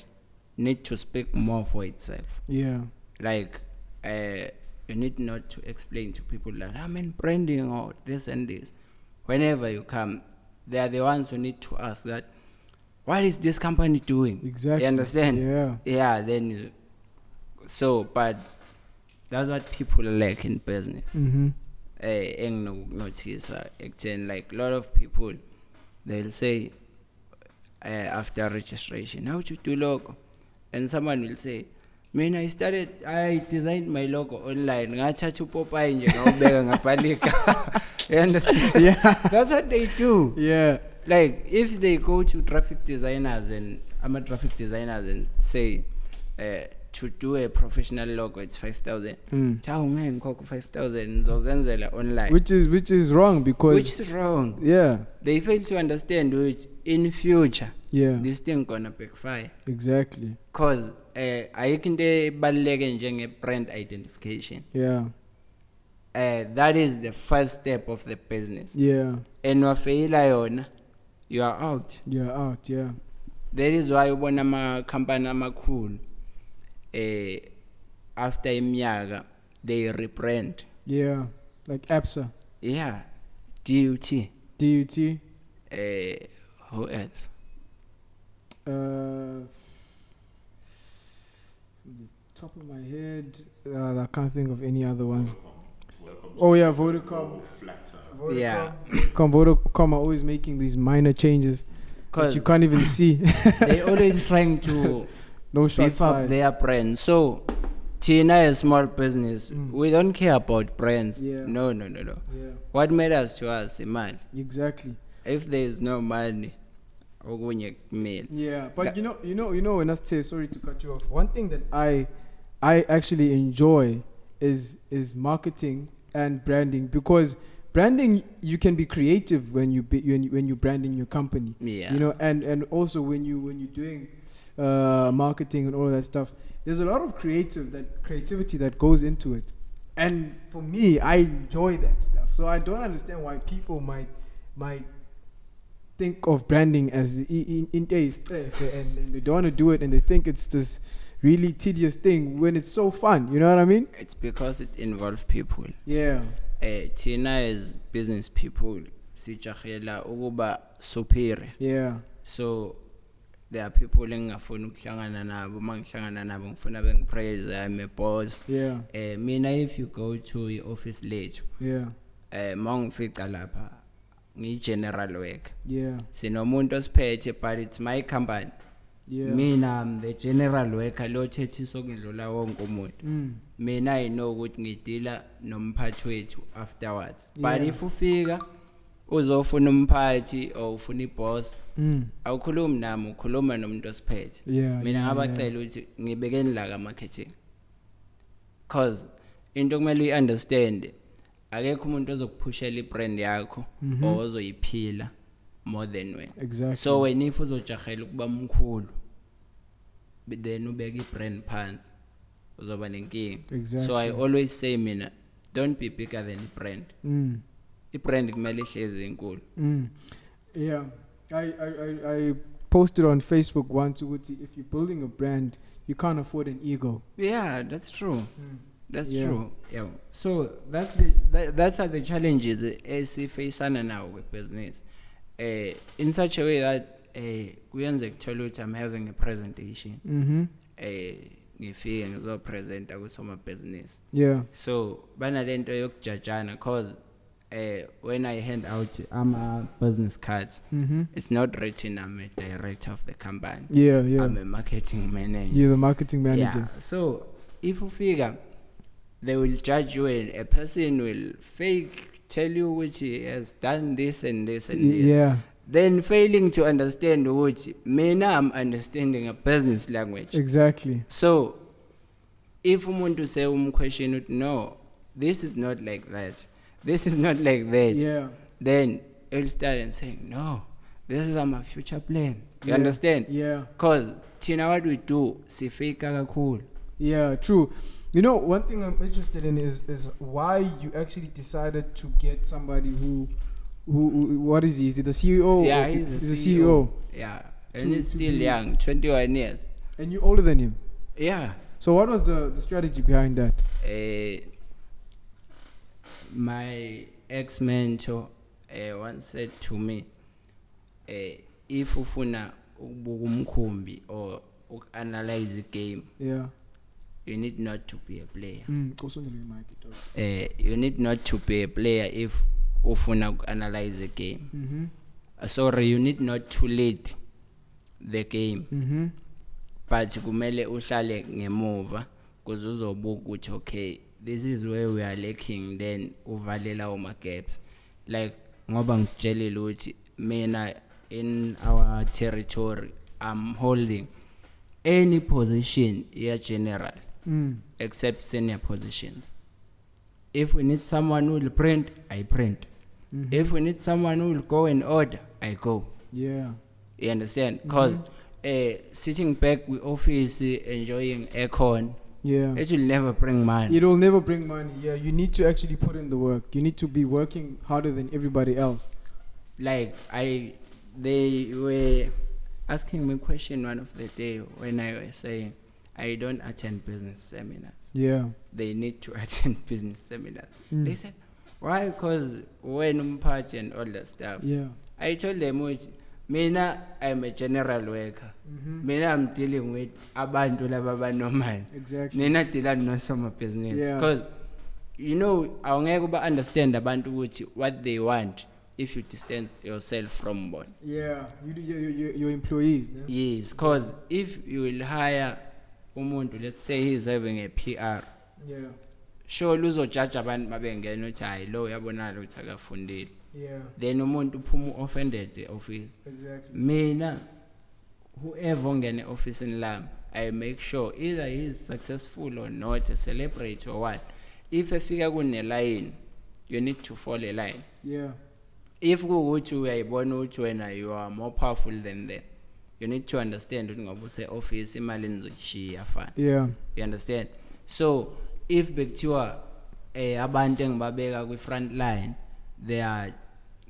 need to speak more for itself. Yeah. Like, you need not to explain to people that I'm in branding or this and this. Whenever you come, they are the ones who need to ask that, what is this company doing? Exactly. You understand? Yeah. Yeah, then, but that's what people lack in business. Notice, like a lot of people, they'll say, after registration, how to do logo? And someone will say, I designed my logo online. You understand? Yeah. That's what they do. Yeah. Like, if they go to traffic designers and I'm a traffic designers and say, to do a professional logo, it's 5,000. 5,000 online. Which is wrong because. Which is wrong. Yeah. They fail to understand which in future. Yeah. This thing gonna backfire. Exactly. Cause ayikho baluleke njenge brand identification. Yeah. That is the first step of the business. Yeah. And wafeyila yona, you are out. You're out. Yeah. That is why ubona ama company amakhulu after iminyaka they rebrand. Yeah. Like APSA. Yeah. DUT. Who else? Top of my head, I can't think of any other ones. Oh yeah, Vodacom. Yeah. Vodacom are always making these minor changes that you can't even see. They're always trying to no beef shots up fired. their brand. So Tina is a small business. We don't care about brands. Yeah. No. Yeah. What matters to us is money. Exactly. If there is no money, yeah, but you know, when I say, sorry to cut you off, one thing that I actually enjoy is marketing and branding, because branding, you can be creative when you're branding your company. Yeah. You know, and also when you're doing marketing and all of that stuff, there's a lot of creativity that goes into it. And for me, I enjoy that stuff. So I don't understand why people might think of branding as in taste and they don't want to do it, and they think it's this really tedious thing when it's so fun. You know what I mean? It's because it involves people. Yeah. Tina is business people. Sijahela ukuba superior. Yeah. So there are people engafuna ukuhlangana nabo, mangihlangana nabo ngifuna bengipraise, I'm a boss. Yeah. Mina, if you go to your office lethu, Yeah. mangifica lapha ngi-general work. Yeah. Sinomuntu osiphethe, but it's my company. Yeah. Mina, I'm the general worker lo thethiso kudlula wonke umuntu. Mina I know ukuthi ngidila nomphathi wethu afterwards. But Yeah. if ufika uzofuna umphathi or ufuna iboss, awukhulumi nami, ukhuluma nomuntu osiphethe. Yeah. Mina yeah, ngabacela ukuthi ngibekeni la ka marketing. Cause into kumele uyiunderstand, akekho umuntu ozokuphushela ibrand yakho or ozoyiphila more than wena. Exactly. So when if uzojahela ukuba mkhulu then ubeka ibrand phansi uzoba nenkinga. Exactly. So I always say mina, don't be bigger than the brand. Ibrand kumele ihlezi enkulu. Yeah, I posted on Facebook once ukuthi if you're building a brand, you can't afford an ego. Yeah, that's true. That's Yeah. true. Yeah. So that's how the challenges esifacana now with business. In such a way that kuyenza kuthola ukuthi I'm having a presentation. Ngifike ngizopresenta kusoma business. Yeah. So banalento yokujajana cause when I hand out business cards, it's not written I'm a director of the company. Yeah. I'm a marketing manager. You're the marketing manager. Yeah. So if you figure, they will judge you and a person will fake tell you which he has done this and this and this. Yeah. Then failing to understand which I'm understanding a business language. Exactly. So if umuntu say question it, no, this is not like that. This is not like that. Yeah. Then he'll start and saying, no, this is my future plan. You understand? Yeah. Because tina what we do, sifika kakhulu. Yeah, true. You know, one thing I'm interested in is why you actually decided to get somebody who what is he? Is he the CEO? Yeah, he's the CEO. Yeah, and he's still young, 21 years. And you're older than him. Yeah. So what was the strategy behind that? My ex-mentor once said to me, if ufuna ukubuka umkhumbi or analyze a game, yeah, you need not to be a player. You You need not to be a player if ufuna analyze a game. Sorry, you need not to lead the game. But kumele uhlale ngemuva kuze uzobuka ukuthi okay, this is where we are lacking, then uvalela oma gaps. Like ngoba ngitshelile ukuthi mina in our territory I'm holding any position here general except senior positions. If we need someone who will print, I print. If we need someone who will go and order, I go. Yeah. You understand? Because sitting back with office enjoying aircon, yeah, it will never bring money. It will never bring money. Yeah, you need to actually put in the work. You need to be working harder than everybody else. Like they were asking me a question one of the day when I was saying I don't attend business seminars. Yeah. They need to attend business seminars. They said, why? Because when party and all that stuff. Yeah. I told them, mina I'm a general worker. Mina I'm dealing with abantu laba normal. Exactly. Nina dealing no some business. Yeah. Because you know, awungeke ba understand abantu ukuthi what they want if you distance yourself from one. Yeah, your employees. Yeah? Yes, because if you will hire umuntu, let's say he's having a PR. Yeah. Sure, uzojudge abantu mabengena uthi hayi lo uyabonala ukuthi akafundile. Yeah. Then umuntu uphuma offended the office. Exactly. Mina whoever ongene office in lami, I make sure either he is successful or not, a celebrity or what. If efika kune line, you need to follow a line. Yeah. If kuuthi uyayibona ukuthi wena you are more powerful than them, you need to understand ukuthi ngoba use office imali nizoshiya fana. Yeah. You understand? So if bekuthiwa abantu engibabeka kwi front line, they are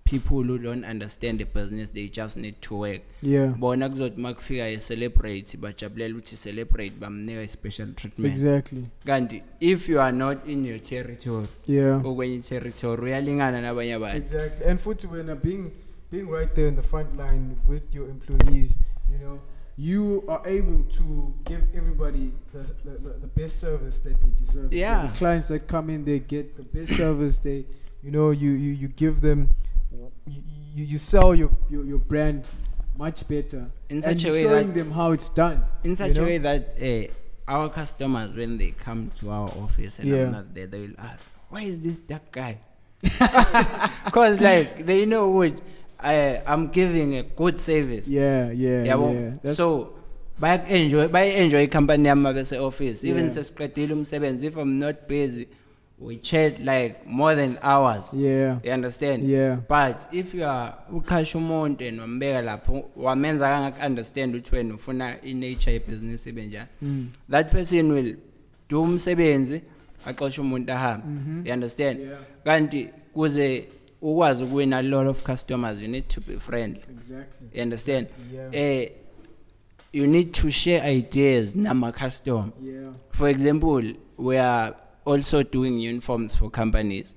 people who don't understand the business, they just need to work. Yeah. Bona kuzothi makufika a celebrate bajabulela ukuthi celebrate bamnika special treatment. Exactly. Kanti if you are not in your territory, yeah, okwenye territory uyalingana nabanye abantu. Exactly. And futhi when being right there in the front line with your employees, you know, you are able to give everybody the best service that they deserve. Yeah. The clients that come in, they get the best service. They, you know, you give them, you sell your brand much better In such and a way showing that them how it's done. in such a way that our customers, when they come to our office and I'm not there, they will ask, why is this that guy? Because like they know what I'm giving a good service. Yeah. So by enjoy company yami bese office, even sesiqedile umsebenzi, if I'm not busy, we chat like more than hours. Yeah. You understand? Yeah. But if you are ukhasha umuntu and wambeka lapho wamenza kangaka understand ukuthi wena ufuna i-nature ye-business ibe njani, that person will do umsebenzi axosha umuntu ahambe. You understand? Yeah. Kanti kuze ukwazi ukuwina a lot of customers, you need to be friendly. Exactly. You understand? Yeah. You need to share ideas nama customer. Yeah. For example, we are also doing uniforms for companies.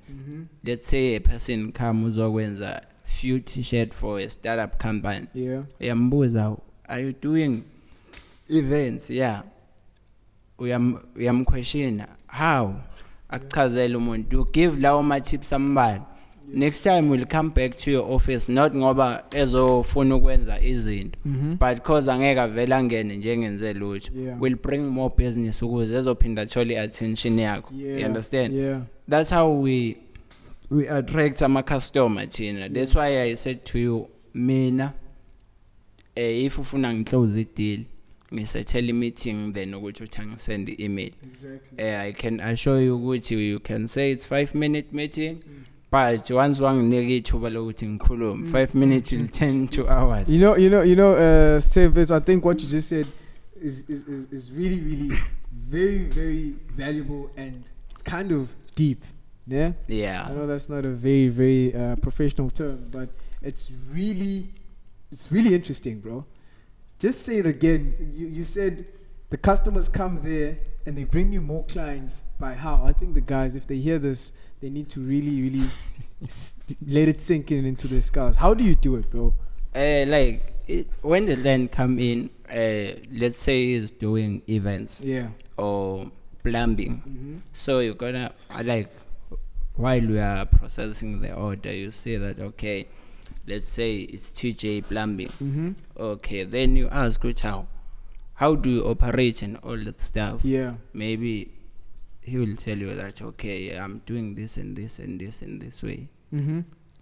Let's say a person comes uzokwenza few t-shirt for a startup company. Yeah. Uyambuza, are you doing events? Yeah. Uyamquestiona how akuchazela umuntu, give lawo ma tips ambalwa. Next time we'll come back to your office, not ngoba ezofuna ukwenza izinto, but because angeke avele angene njengenze lutho. We'll bring more business ukuze ezophinda athole attention yakho. You understand? Yeah. That's how we attract ama customer thina. That's why I said to you, mina if ufuna ngiclose i-deal, ngisethela meeting then ukuthi uthi angisend i-email. Exactly. I can assure you ukuthi you can say it's 5-minute meeting. But once wanginika ithuba lokuthi ngikhulume, 5 minutes will turn to hours. You know, Sithembiso, I think what you just said is really, really very, very valuable and kind of deep. Yeah? Yeah. I know that's not a very, very professional term, but it's really interesting, bro. Just say it again. You said the customers come there and they bring you more clients by how? I think the guys, if they hear this, they need to really, really let it sink into their skulls. How do you do it, bro? When the land come in, let's say he's doing events, or plumbing. So you're gonna while we are processing the order, you say that okay, let's say it's TJ plumbing. Okay, then you ask which how do you operate and all that stuff? Yeah, maybe he will tell you that okay, I'm doing this and this and this and this way.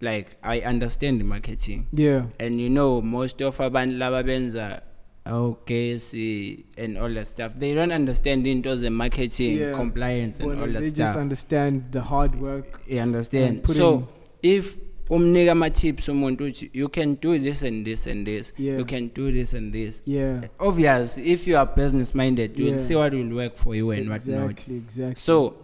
Like I understand the marketing. Yeah, and most of abantu laba benza okay, see, and all that stuff. They don't understand into the marketing, compliance, and all that stuff. They just understand the hard work. You understand? So if umnika ma tips umuntu, you can do this and this and this. You can do this and this. Yeah. Obvious, if you are business minded, you'll see what will work for you and what not. Exactly. So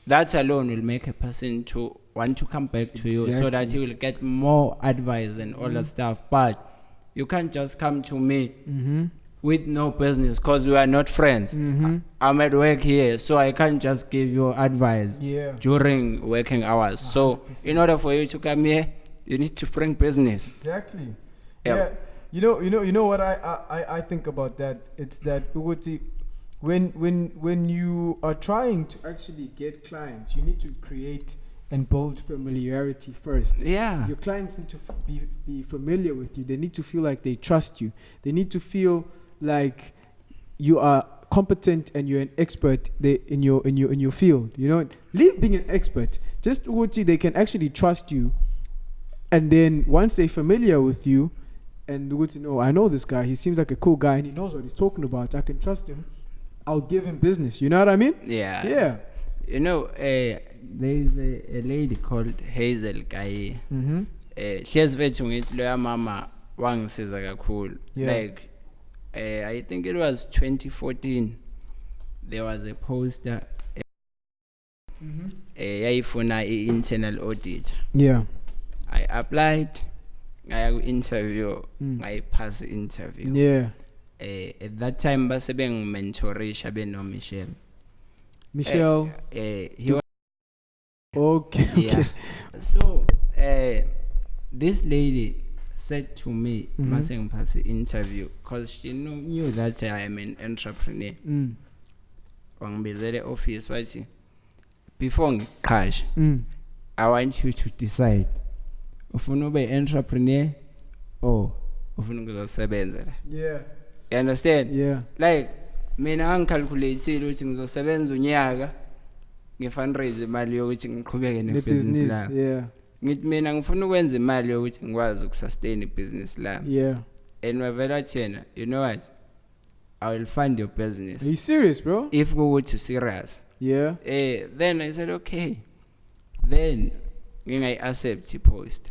that alone will make a person to want to come back to you, so that you will get more advice and all that stuff. But you can't just come to me with no business because we are not friends. I'm at work here, so I can't just give you advice during working hours. So in order for you to come here, you need to bring business. Exactly. Yeah. You know what I think about that? It's that when you are trying to actually get clients, you need to create and build familiarity first. Yeah. Your clients need to be familiar with you. They need to feel like they trust you. They need to feel like you are competent and you're an expert in your field. Leave being an expert. Just they can actually trust you. And then once they're familiar with you and I know this guy, he seems like a cool guy and he knows what he's talking about, I can trust him, I'll give him business. You know what I mean? Yeah. Yeah. There's a lady called Hazel Guy. She's vetting loya mama wangisiza kakhulu. Like I think it was 2014. There was a poster. Yayifuna internal audit. Yeah. I applied. I interview. I pass the interview. Yeah. At that time, base mentorisha beno Michelle. Michelle. He was okay. Yeah. So this lady said to me, "Maseng pass the interview," because she knew that I am an entrepreneur. Wangibizele office wathi, before ngiqashe, I want you to decide ufuna ube entrepreneur or ufuna ukuzosebenza la. Yeah. You understand? Yeah. Like mina angicalculate ukuthi ngizosebenza unyaka ngefundraise imali yokuthi ngiqhubeke nebusiness la. Yeah. Ngithi mina ngifuna ukwenza imali yokuthi ngikwazi ukusustain ibusiness la. Yeah. And wavela thena, you know what? I will fund your business. Are you serious, bro? If we were to serious. Yeah. Then I said, okay. Then I accept the post.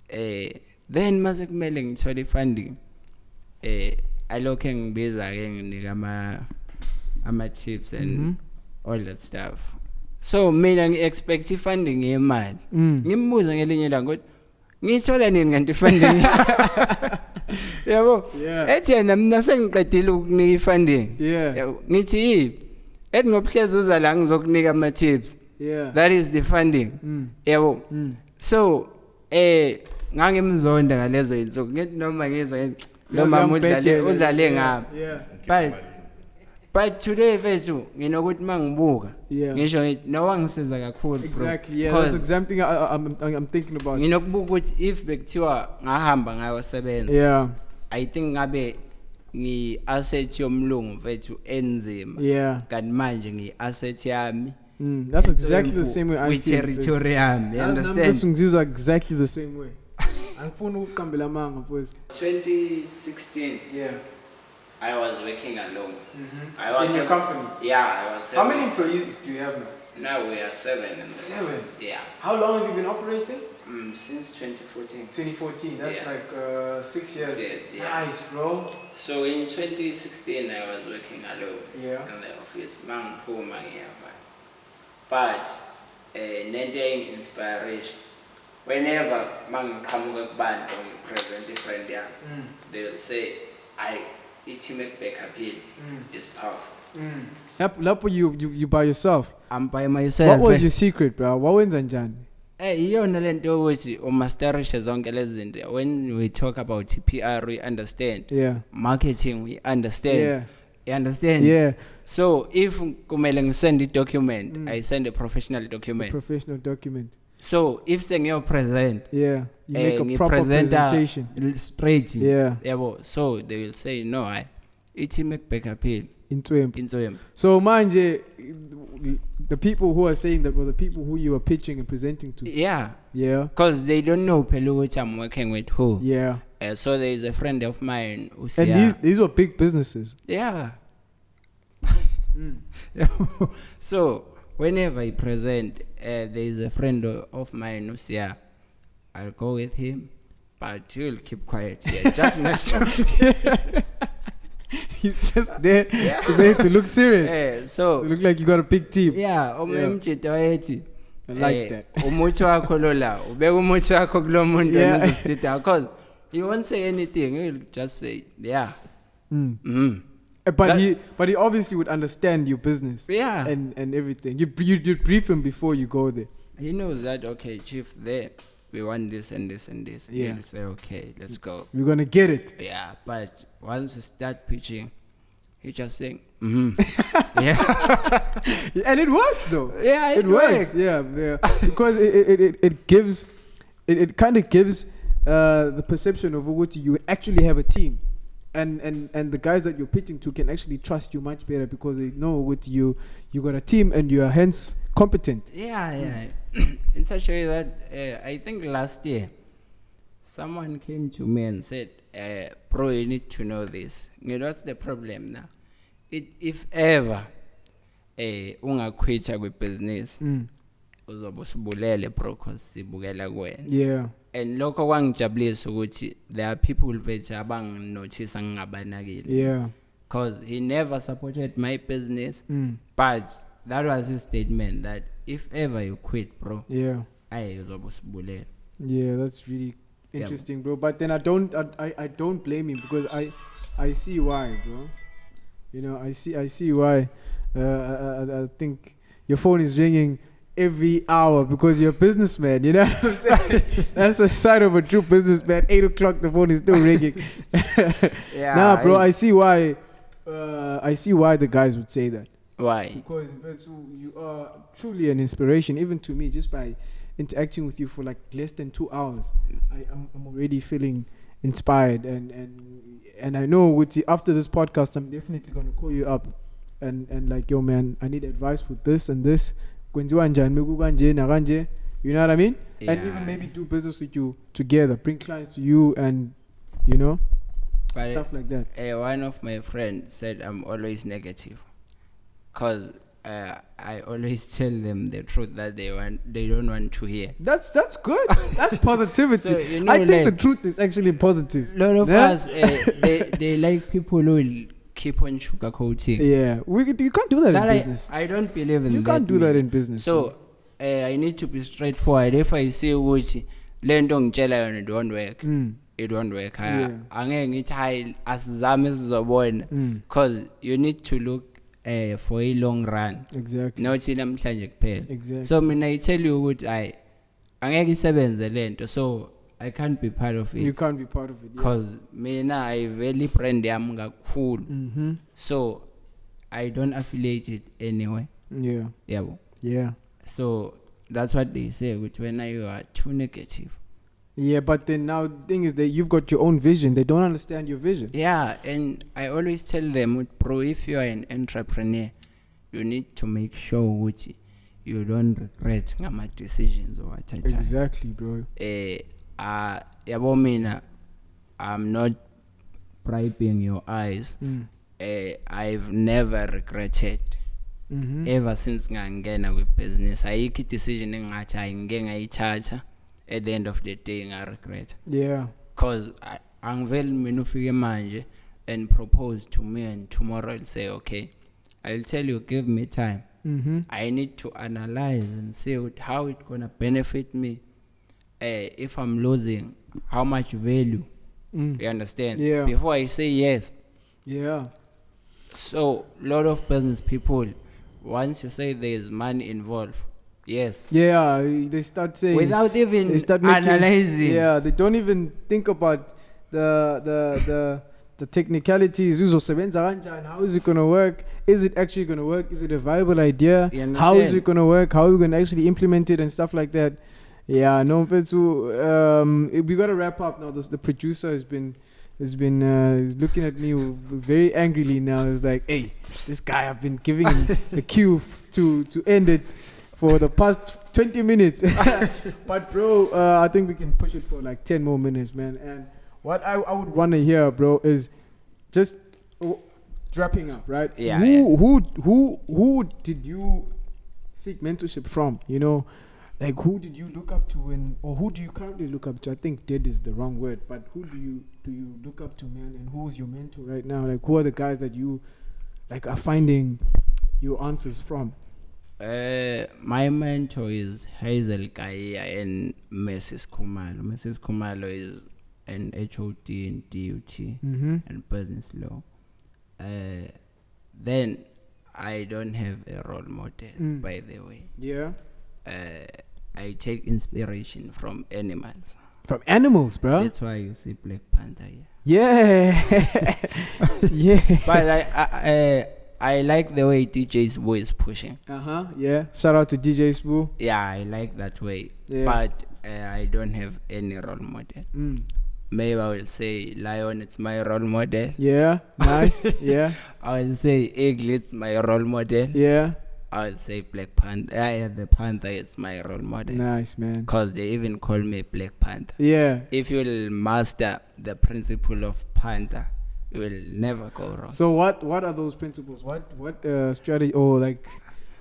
Then mase kumele ngithole funding. Alokhe ngibiza ke nginika ama tips and all that stuff. So mina ngi-expect funding yemali. Ngimbuza ngelinye ilanga ukuthi ngithola nini kanti funding? Yabo. Ethi yena mina sengiqedile ukunika funding. Ngithi yipi? Ethi ngobuhlezi uza la ngizokunika ama tips. That is the funding. Yabo. So ngangimzonda ngalezo insuku ngithi noma ngiza noma udlale ngami. But today vethu nginokuthi mangibuka ngisho ngithi nawangisiza kakhulu. Exactly. Yeah, that's the exact thing I'm thinking about. Nginokubuka ukuthi if bekuthiwa ngahamba ngayosebenza. I think ngabe ngi-asset yomlungu vethu enzima. Kanti manje ngi-asset yami. That's exactly the same way I feel. Territory yami. You understand? These are exactly the same way. Angifuna ukuqambela amanga mfowethu. 2016. I was working alone. I was in your company? Yeah, I was. How many employees do you have now? Now we are 7. 7? Yeah. How long have you been operating? Since 2014. 2014, that's like 6 years. 6 years, Nice, bro. So in 2016, I was working alone in the office. But nending inspiration. Whenever man come with band or present different, they will say, ultimate backup is powerful. Lapo you by yourself? I'm by myself. What was your secret, bro? What went on? Iyona lento ukuthi umasterishe zonke lezi zinto. When we talk about PR, we understand. Marketing, we understand. You understand? So if kumele ngisend a document, I send a professional document. So if sengiyo present, you make a proper presentation straight. So they will say no, it's make backup into him. So manje, the people who are saying that were the people who you are pitching and presenting to. Because they don't know which I'm working with who. So there is a friend of mine who said, and these were big businesses. So whenever I present, there is a friend of mine who's here. I'll go with him, but you'll keep quiet here. Just next to me. He's just there to look serious. So to look like you got a big team. I like that. Because he won't say anything. He'll just say, But he obviously would understand your business. And everything. You brief him before you go there. He knows that, okay, chief, there we want this and this and this. He'll say, okay, let's go. We're gonna get it. But once we start pitching, he just saying, and it works though. It works. Because it kind of gives the perception of what you actually have a team. And the guys that you're pitching to can actually trust you much better because they know what you got a team and you are hence competent. In such a way that I think last year someone came to me and said, bro, you need to know this. You know what's the problem now? If ever ungaquita with business, uzobusibulele bro cause sibukela kuwena. And lokho kwangijabulisa ukuthi there are people that abang notice ngingabanakile. Cause he never supported my business. But that was his statement that if ever you quit, bro, uzobusibulele. That's really interesting, bro. But then I don't blame him because I see why, bro. You know, I see why. I think your phone is ringing every hour because you're a businessman. You know what I'm saying? That's the sign of a true businessman. 8 o'clock, the phone is still ringing. Nah, bro, I see why. I see why the guys would say that. Why? Because you are truly an inspiration, even to me, just by interacting with you for like less than 2 hours. I'm already feeling inspired, and I know after this podcast, I'm definitely gonna call you up and like, yo man, I need advice for this and this. You know what I mean? And even maybe do business with you together, bring clients to you, and you know, But stuff like that. One of my friends said I'm always negative, cause I always tell them the truth that they don't want to hear. That's good. That's positivity. So, you know, I think like, the truth is actually positive. A lot of Yeah? us they like people who will keep on sugarcoating. Yeah, you can't do that in That business. I don't believe in. You can't do that in business. So I need to be straightforward. If I say ukuthi le nto ngitshela yona it won't work. It won't work. Angeke ngithi hayi asizame sizobona, because you need to look for a long run. Exactly. Not namhlanje kuphela. Exactly. So mina I tell you ukuthi angeke isebenze le nto, so I can't be part of it. You can't be part of it. Because mina I very brand yami kakhulu. So I don't affiliate it anyway. Yeah. Yabo. Yeah. So that's what they say, which when you are too negative. Yeah, but then now the thing is that you've got your own vision. They don't understand your vision. Yeah, and I always tell them, bro, if you are an entrepreneur, you need to make sure which you don't regret my decisions or what. Exactly, bro. Yabo mina, I'm not bribing your eyes. I've never regretted. Ever since ngangena with business, ayikho decision engathi ayingeke ngayithatha. At the end of the day, I regret. Yeah. Because angiveli mina ufike manje and propose to me, and tomorrow I'll say, okay, I'll tell you, give me time. I need to analyze and see how it's gonna benefit me. If I'm losing, how much value? You understand? Yeah. Before I say yes. Yeah. So a lot of business people, once you say there is money involved, yes. Yeah, they start saying without even they start making, analyzing. Yeah, they don't even think about the technicalities. How is it gonna work? Is it actually gonna work? Is it a viable idea? How is it gonna work? How are we gonna actually implement it and stuff like that? Yeah, no, we gotta wrap up now. The producer is looking at me very angrily now. It's like, hey, this guy, I've been giving him the cue to end it for the past 20 minutes. But bro, I think we can push it for like 10 more minutes, man. And what I would want to hear, bro, is just wrapping up, right? Yeah. Who did you seek mentorship from? You know, like who did you look up to, or who do you currently look up to? I think "did" is the wrong word, but who do you look up to, man? And who is your mentor right now? Like, who are the guys that you like are finding your answers from? My mentor is Hazel Kaya and Mrs. Kumalo. Mrs. Kumalo is an HOD in DUT and business law. Then I don't have a role model, by the way. Yeah. I take inspiration from animals. From animals, bro. That's why you see Black Panther here. Yeah. Yeah. But I like the way DJ Sbu is pushing. Yeah. Shout out to DJ Sbu. Yeah, I like that way. Yeah. But I don't have any role model. Maybe I will say Lion, it's my role model. Yeah. Nice. Yeah. I will say Eagle, it's my role model. Yeah. I will say Black Panther. The Panther, it's my role model. Nice, man. Because they even call me Black Panther. Yeah. If you will master the principle of Panther, you will never go wrong. So what are those principles? What strategy, or like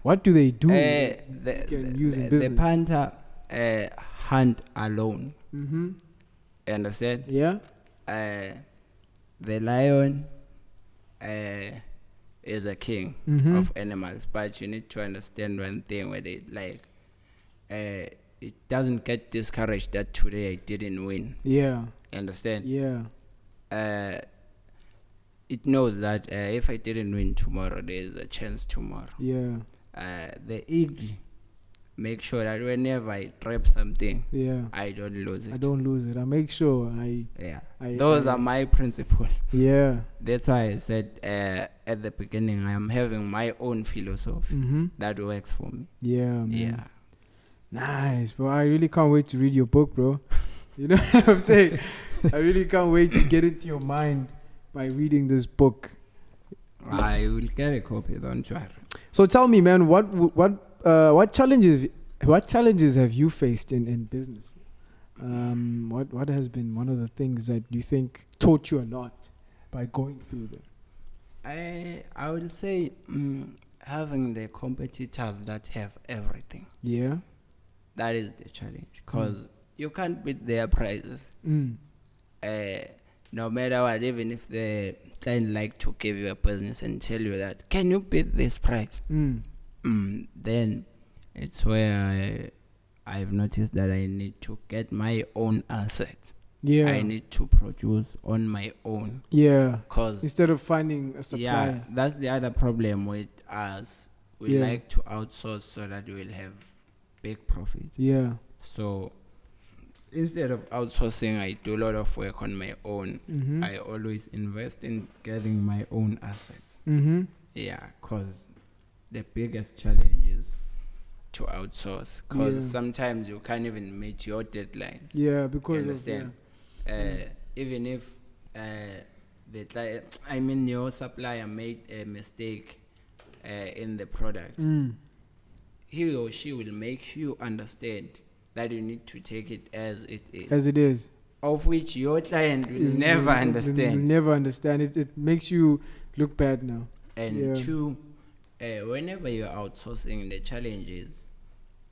what do they do? Can use in business? The Panther hunt alone. You understand? Yeah. The lion is a king of animals, but you need to understand one thing where they like it doesn't get discouraged that today I didn't win. Yeah. You understand? Yeah. It knows that if I didn't win tomorrow, there is a chance tomorrow. Yeah. The eagle make sure that whenever I trap something, I don't lose it. I make sure those are my principles. Yeah. That's why I said at the beginning, I am having my own philosophy that works for me. Yeah, man. Yeah. Nice, bro. I really can't wait to read your book, bro. You know what I'm saying? I really can't wait to get into your mind by reading this book. I will get a copy, don't worry. So tell me, man, what challenges have you faced in business? What has been one of the things that you think taught you a lot by going through them? I would say having the competitors that have everything. Yeah. That is the challenge, because you can't beat their prices. No matter what, even if the client like to give you a business and tell you that, can you beat this price? Then it's where I've noticed that I need to get my own assets. Yeah. I need to produce on my own. Yeah. 'Cause instead of finding a supplier. yeah, that's the other problem with us. We like to outsource so that we'll have big profit. Yeah. So instead of outsourcing, I do a lot of work on my own. I always invest in getting my own assets. Yeah, because the biggest challenge is to outsource, because sometimes you can't even meet your deadlines. Yeah, because of even if the client, your supplier made a mistake in the product, he or she will make you understand that you need to take it as it is. As it is. Of which your client will never understand. Will never understand. It makes you look bad now. And two, whenever you're outsourcing, the challenge is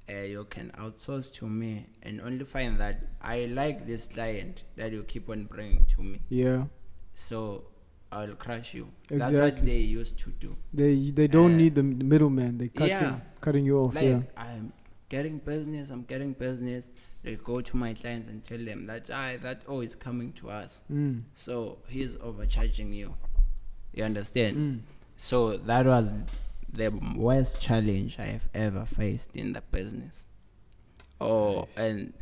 you can outsource to me and only find that I like this client that you keep on bringing to me. Yeah. So I'll crush you. Exactly. That's what they used to do. They don't need the middleman. They cutting you off. Like, I'm getting business. They go to my clients and tell them that that is coming to us. So he's overcharging you. You understand? So that was the worst challenge I have ever faced in the business. And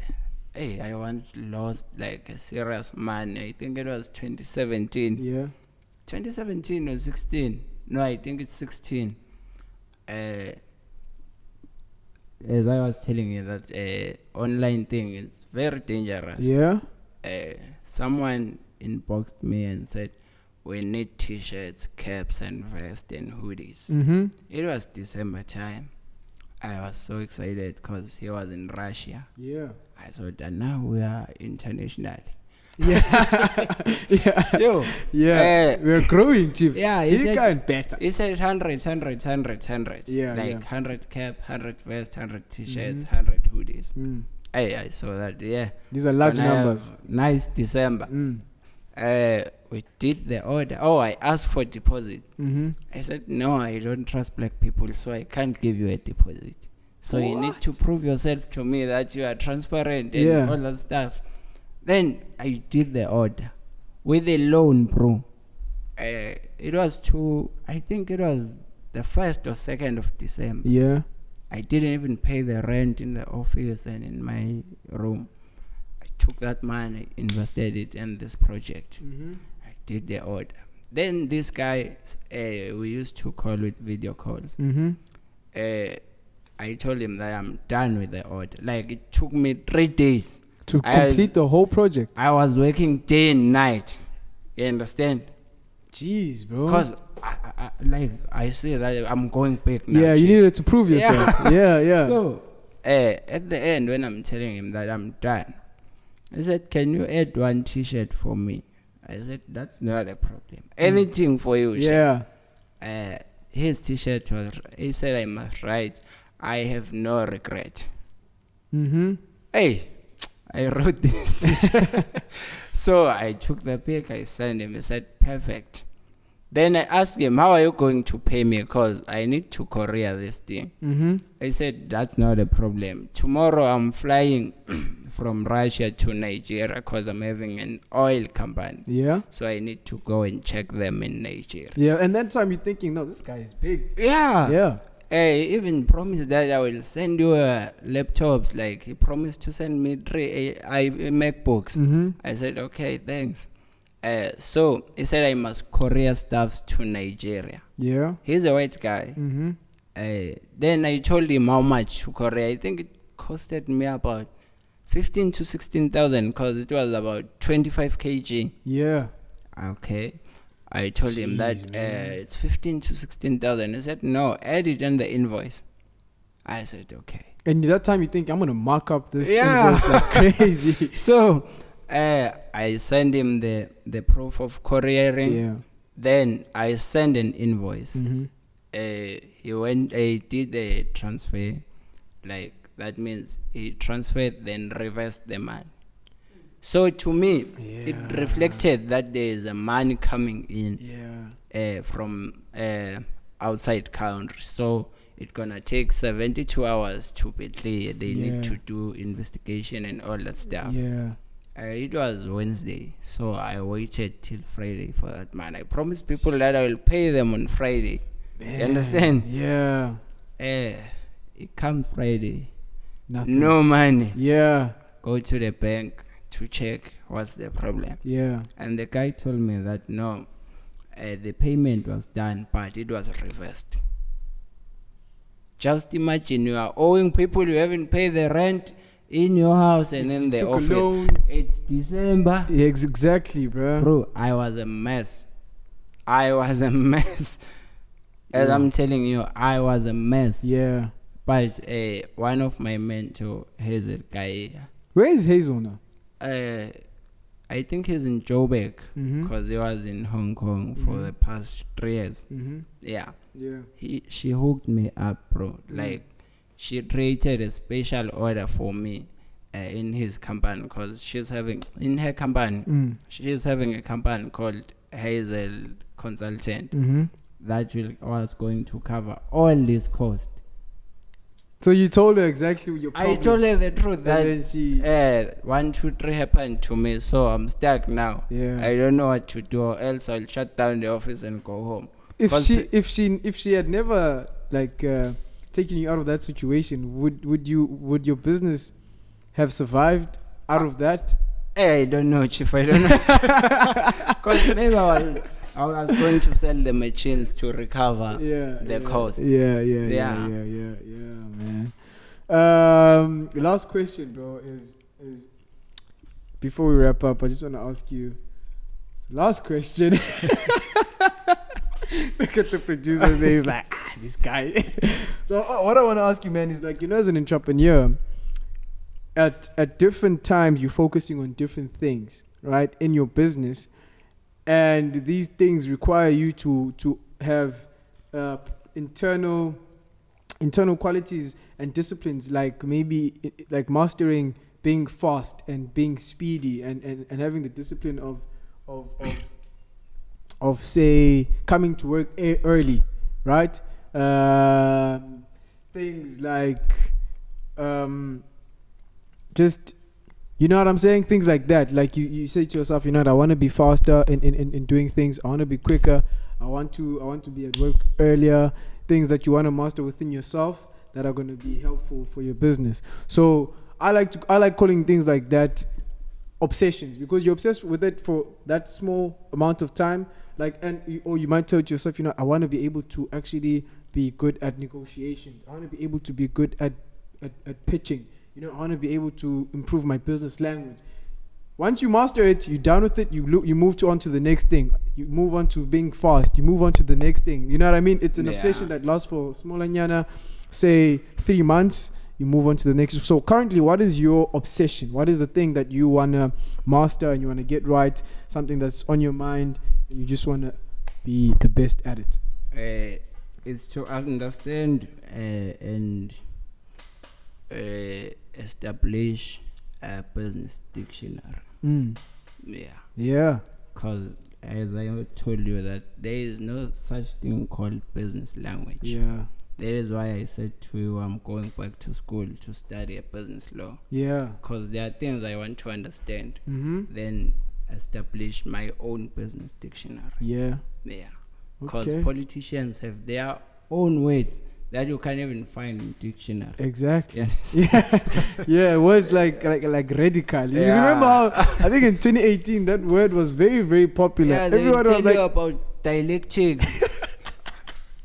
I once lost like a serious money. I think it was 2017. Yeah. 2017 or 16. No, I think it's 16. As I was telling you, that online thing is very dangerous. Yeah. Someone inboxed me and said, we need t-shirts, caps, and vests and hoodies. It was December time. I was so excited because he was in Russia. Yeah. I thought that now we are international. Yeah. Yo. Yeah. We're growing, Chief. Yeah. He said better. He said 100. Yeah. Like 100 cap, 100 vest, 100 t-shirts, 100 hoodies. I saw that. Yeah. These are large numbers. Nice December. We did the order. I asked for deposit. I said, no, I don't trust black people, so I can't give you a deposit. So you need to prove yourself to me that you are transparent and all that stuff. Then I did the order with a loan, bro. It was I think it was the 1st or 2nd of December. Yeah. I didn't even pay the rent in the office and in my room. I took that money, invested it in this project. I did the order. Then this guy, we used to call with video calls. I told him that I'm done with the order. Like, it took me 3 days to complete the whole project. I was working day and night. You understand? Jeez, bro. Because I say that I'm going big now. Yeah, you needed to prove yourself. Yeah. So at the end, when I'm telling him that I'm done, he said, can you add 1 t-shirt for me? I said, that's not a problem. Anything for you. Yeah. His t-shirt was, he said I must write, I have no regret. Hey, I wrote this t-shirt. So I took the pic, I sent him, he said, perfect. Then I asked him, how are you going to pay me? Because I need to courier this thing. I said, that's not a problem. Tomorrow I'm flying from Russia to Nigeria because I'm having an oil company. Yeah. So I need to go and check them in Nigeria. Yeah, and that time you're thinking, no, this guy is big. Yeah. Yeah. I even promised that I will send you laptops. Like, he promised to send me 3 MacBooks. I said, okay, thanks. So he said I must courier stuff to Nigeria. Yeah. He's a white guy. Then I told him how much to courier. I think it costed me about 15 to 16,000 because it was about 25 kg. Yeah. Okay. I told him that it's 15 to 16,000. He said, no, add it on the invoice. I said, okay. And that time you think, I'm going to mark up this invoice like crazy. So I send him the proof of couriering. Yeah. Then I send an invoice. Mm-hmm. He went, did the transfer. Like, that means he transferred, then reversed the money. So to me, it reflected that there is a money coming in from outside country. So it's gonna take 72 hours to be clear. They need to do investigation and all that stuff. Yeah. It was Wednesday, so I waited till Friday for that man. I promised people that I will pay them on Friday. Man. You understand? Yeah. It comes Friday. Nothing. No money. Yeah. Go to the bank to check what's the problem. Yeah. And the guy told me that no, the payment was done, but it was reversed. Just imagine you are owing people, you haven't paid the rent in your house, and then they offer loan. It's December. Yeah, exactly, bro. Bro, I was a mess. As I'm telling you, I was a mess. Yeah. But one of my mentor, Hazel guy, Where is Hazel now? I think he's in Joburg because he was in Hong Kong for the past 3 years. Yeah. Yeah. She hooked me up, bro. Like, she created a special order for me in his company because she's having a company called Hazel Consultant that was going to cover all this cost. So you told her exactly your problem. I told her the truth that then she 1, 2, 3 happened to me, so I'm stuck now. Yeah. I don't know what to do, or else I'll shut down the office and go home. If she had never taken you out of that situation, would your business have survived out of that? I don't know, Chief. I don't know. Because maybe I was going to sell the machines to recover the cost. Yeah, man. Last question, bro, is before we wrap up, I just want to ask you. Last question. Look at the producer. He's like, this guy. So what I want to ask you, man, is like, as an entrepreneur, at different times you're focusing on different things, right, in your business, and these things require you to have internal qualities and disciplines, like maybe like mastering being fast and being speedy and having the discipline of say coming to work early, right? Things like just, you know what I'm saying? Things like that. Like you say to yourself, I want to be faster in doing things. I want to be quicker. I want to be at work earlier. Things that you want to master within yourself that are going to be helpful for your business. So I like calling things like that obsessions, because you're obsessed with it for that small amount of time. Or you might tell yourself, I want to be able to actually be good at negotiations. I want to be able to be good at pitching. I want to be able to improve my business language. Once you master it, you're done with it. You move on to the next thing. You move on to being fast. You move on to the next thing. You know what I mean? It's an obsession that lasts for small anyana, say 3 months. You move on to the next. So currently, what is your obsession? What is the thing that you want to master and you want to get right? Something that's on your mind. You just want to be the best at it. It's to understand and establish a business dictionary. Yeah. Because as I told you that there is no such thing called business language. Yeah. That is why I said to you, I'm going back to school to study a business law. Yeah. Because there are things I want to understand. Then establish my own business dictionary. Yeah. Because politicians have their own words that you can't even find in dictionary. Exactly. Yeah, words like radical. You remember how, I think in 2018 that word was very, very popular. Yeah, everyone was like about dialectics.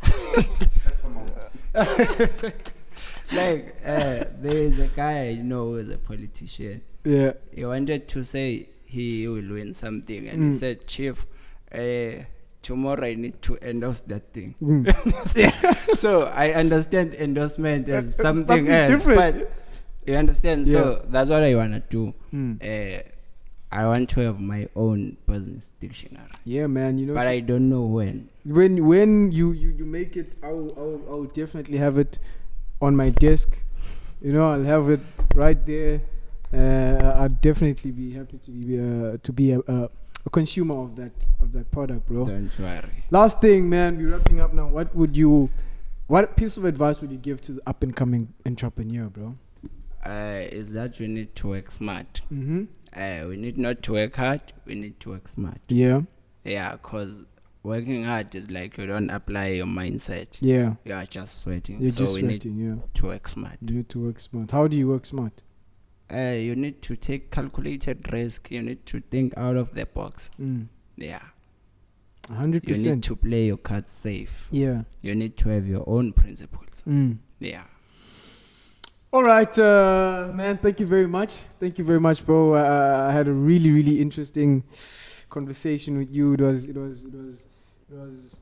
That's a moment. There's a guy I know who is a politician. Yeah. He wanted to say he will win something, and he said, Chief, tomorrow I need to endorse that thing. So I understand endorsement as something else, different. But you understand. So that's what I want to do. I want to have my own business dictionary. Yeah, man. You know, But I don't know when. when you make it, I'll definitely have it on my desk. You know, I'll have it right there. I'd definitely be happy to be a consumer of that product, bro. Don't worry. Last thing, man. We're wrapping up now. What piece of advice would you give to the up and coming entrepreneur, bro? Is that you need to work smart. Mm-hmm. We need not to work hard. We need to work smart. Yeah. Yeah, because working hard is like you don't apply your mindset. Yeah. You are just sweating. You're so just we sweating. need Yeah. to work smart. You need to work smart. How do you work smart? You need to take calculated risk. You need to think out of the box. Yeah. 100%. You need to play your cards safe. Yeah. You need to have your own principles. Yeah. All right, man. Thank you very much. Thank you very much, bro. I had a really, really interesting conversation with you. It was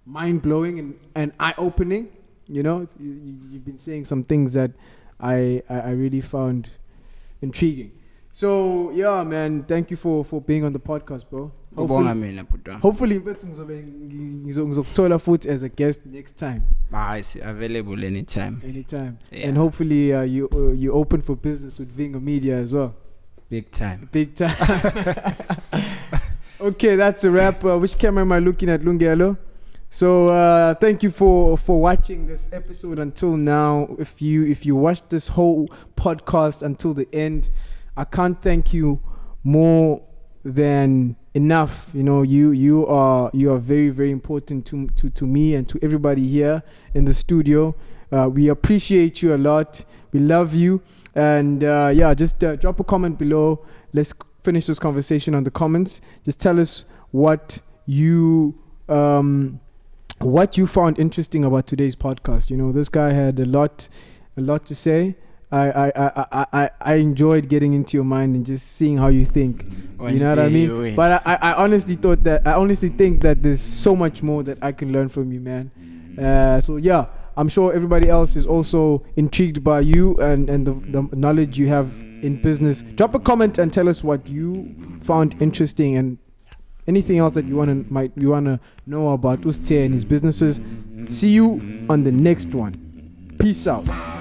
mind blowing and eye opening. You know, you've been saying some things that I really found intriguing. So yeah, man. Thank you for being on the podcast, bro. Hopefully, ngizokuthola futhi as a guest next time. It's available anytime. Anytime. Yeah. And hopefully you open for business with Vinga Media as well. Big time. Big time. Okay, that's a wrap. Which camera am I looking at, Lungelo? So thank you for watching this episode until now. If you watched this whole podcast until the end, I can't thank you more than enough. You know, you are very, very important to me and to everybody here in the studio. We appreciate you a lot. We love you. And just drop a comment below. Let's finish this conversation on the comments. Just tell us what you found interesting about today's podcast. You know, this guy had a lot to say. I enjoyed getting into your mind and just seeing how you think. You know what I mean? But I honestly think that there's so much more that I can learn from you, man. So yeah, I'm sure everybody else is also intrigued by you and the knowledge you have in business. Drop a comment and tell us what you found interesting and anything else that you wanna know about Uste and his businesses. See you on the next one. Peace out.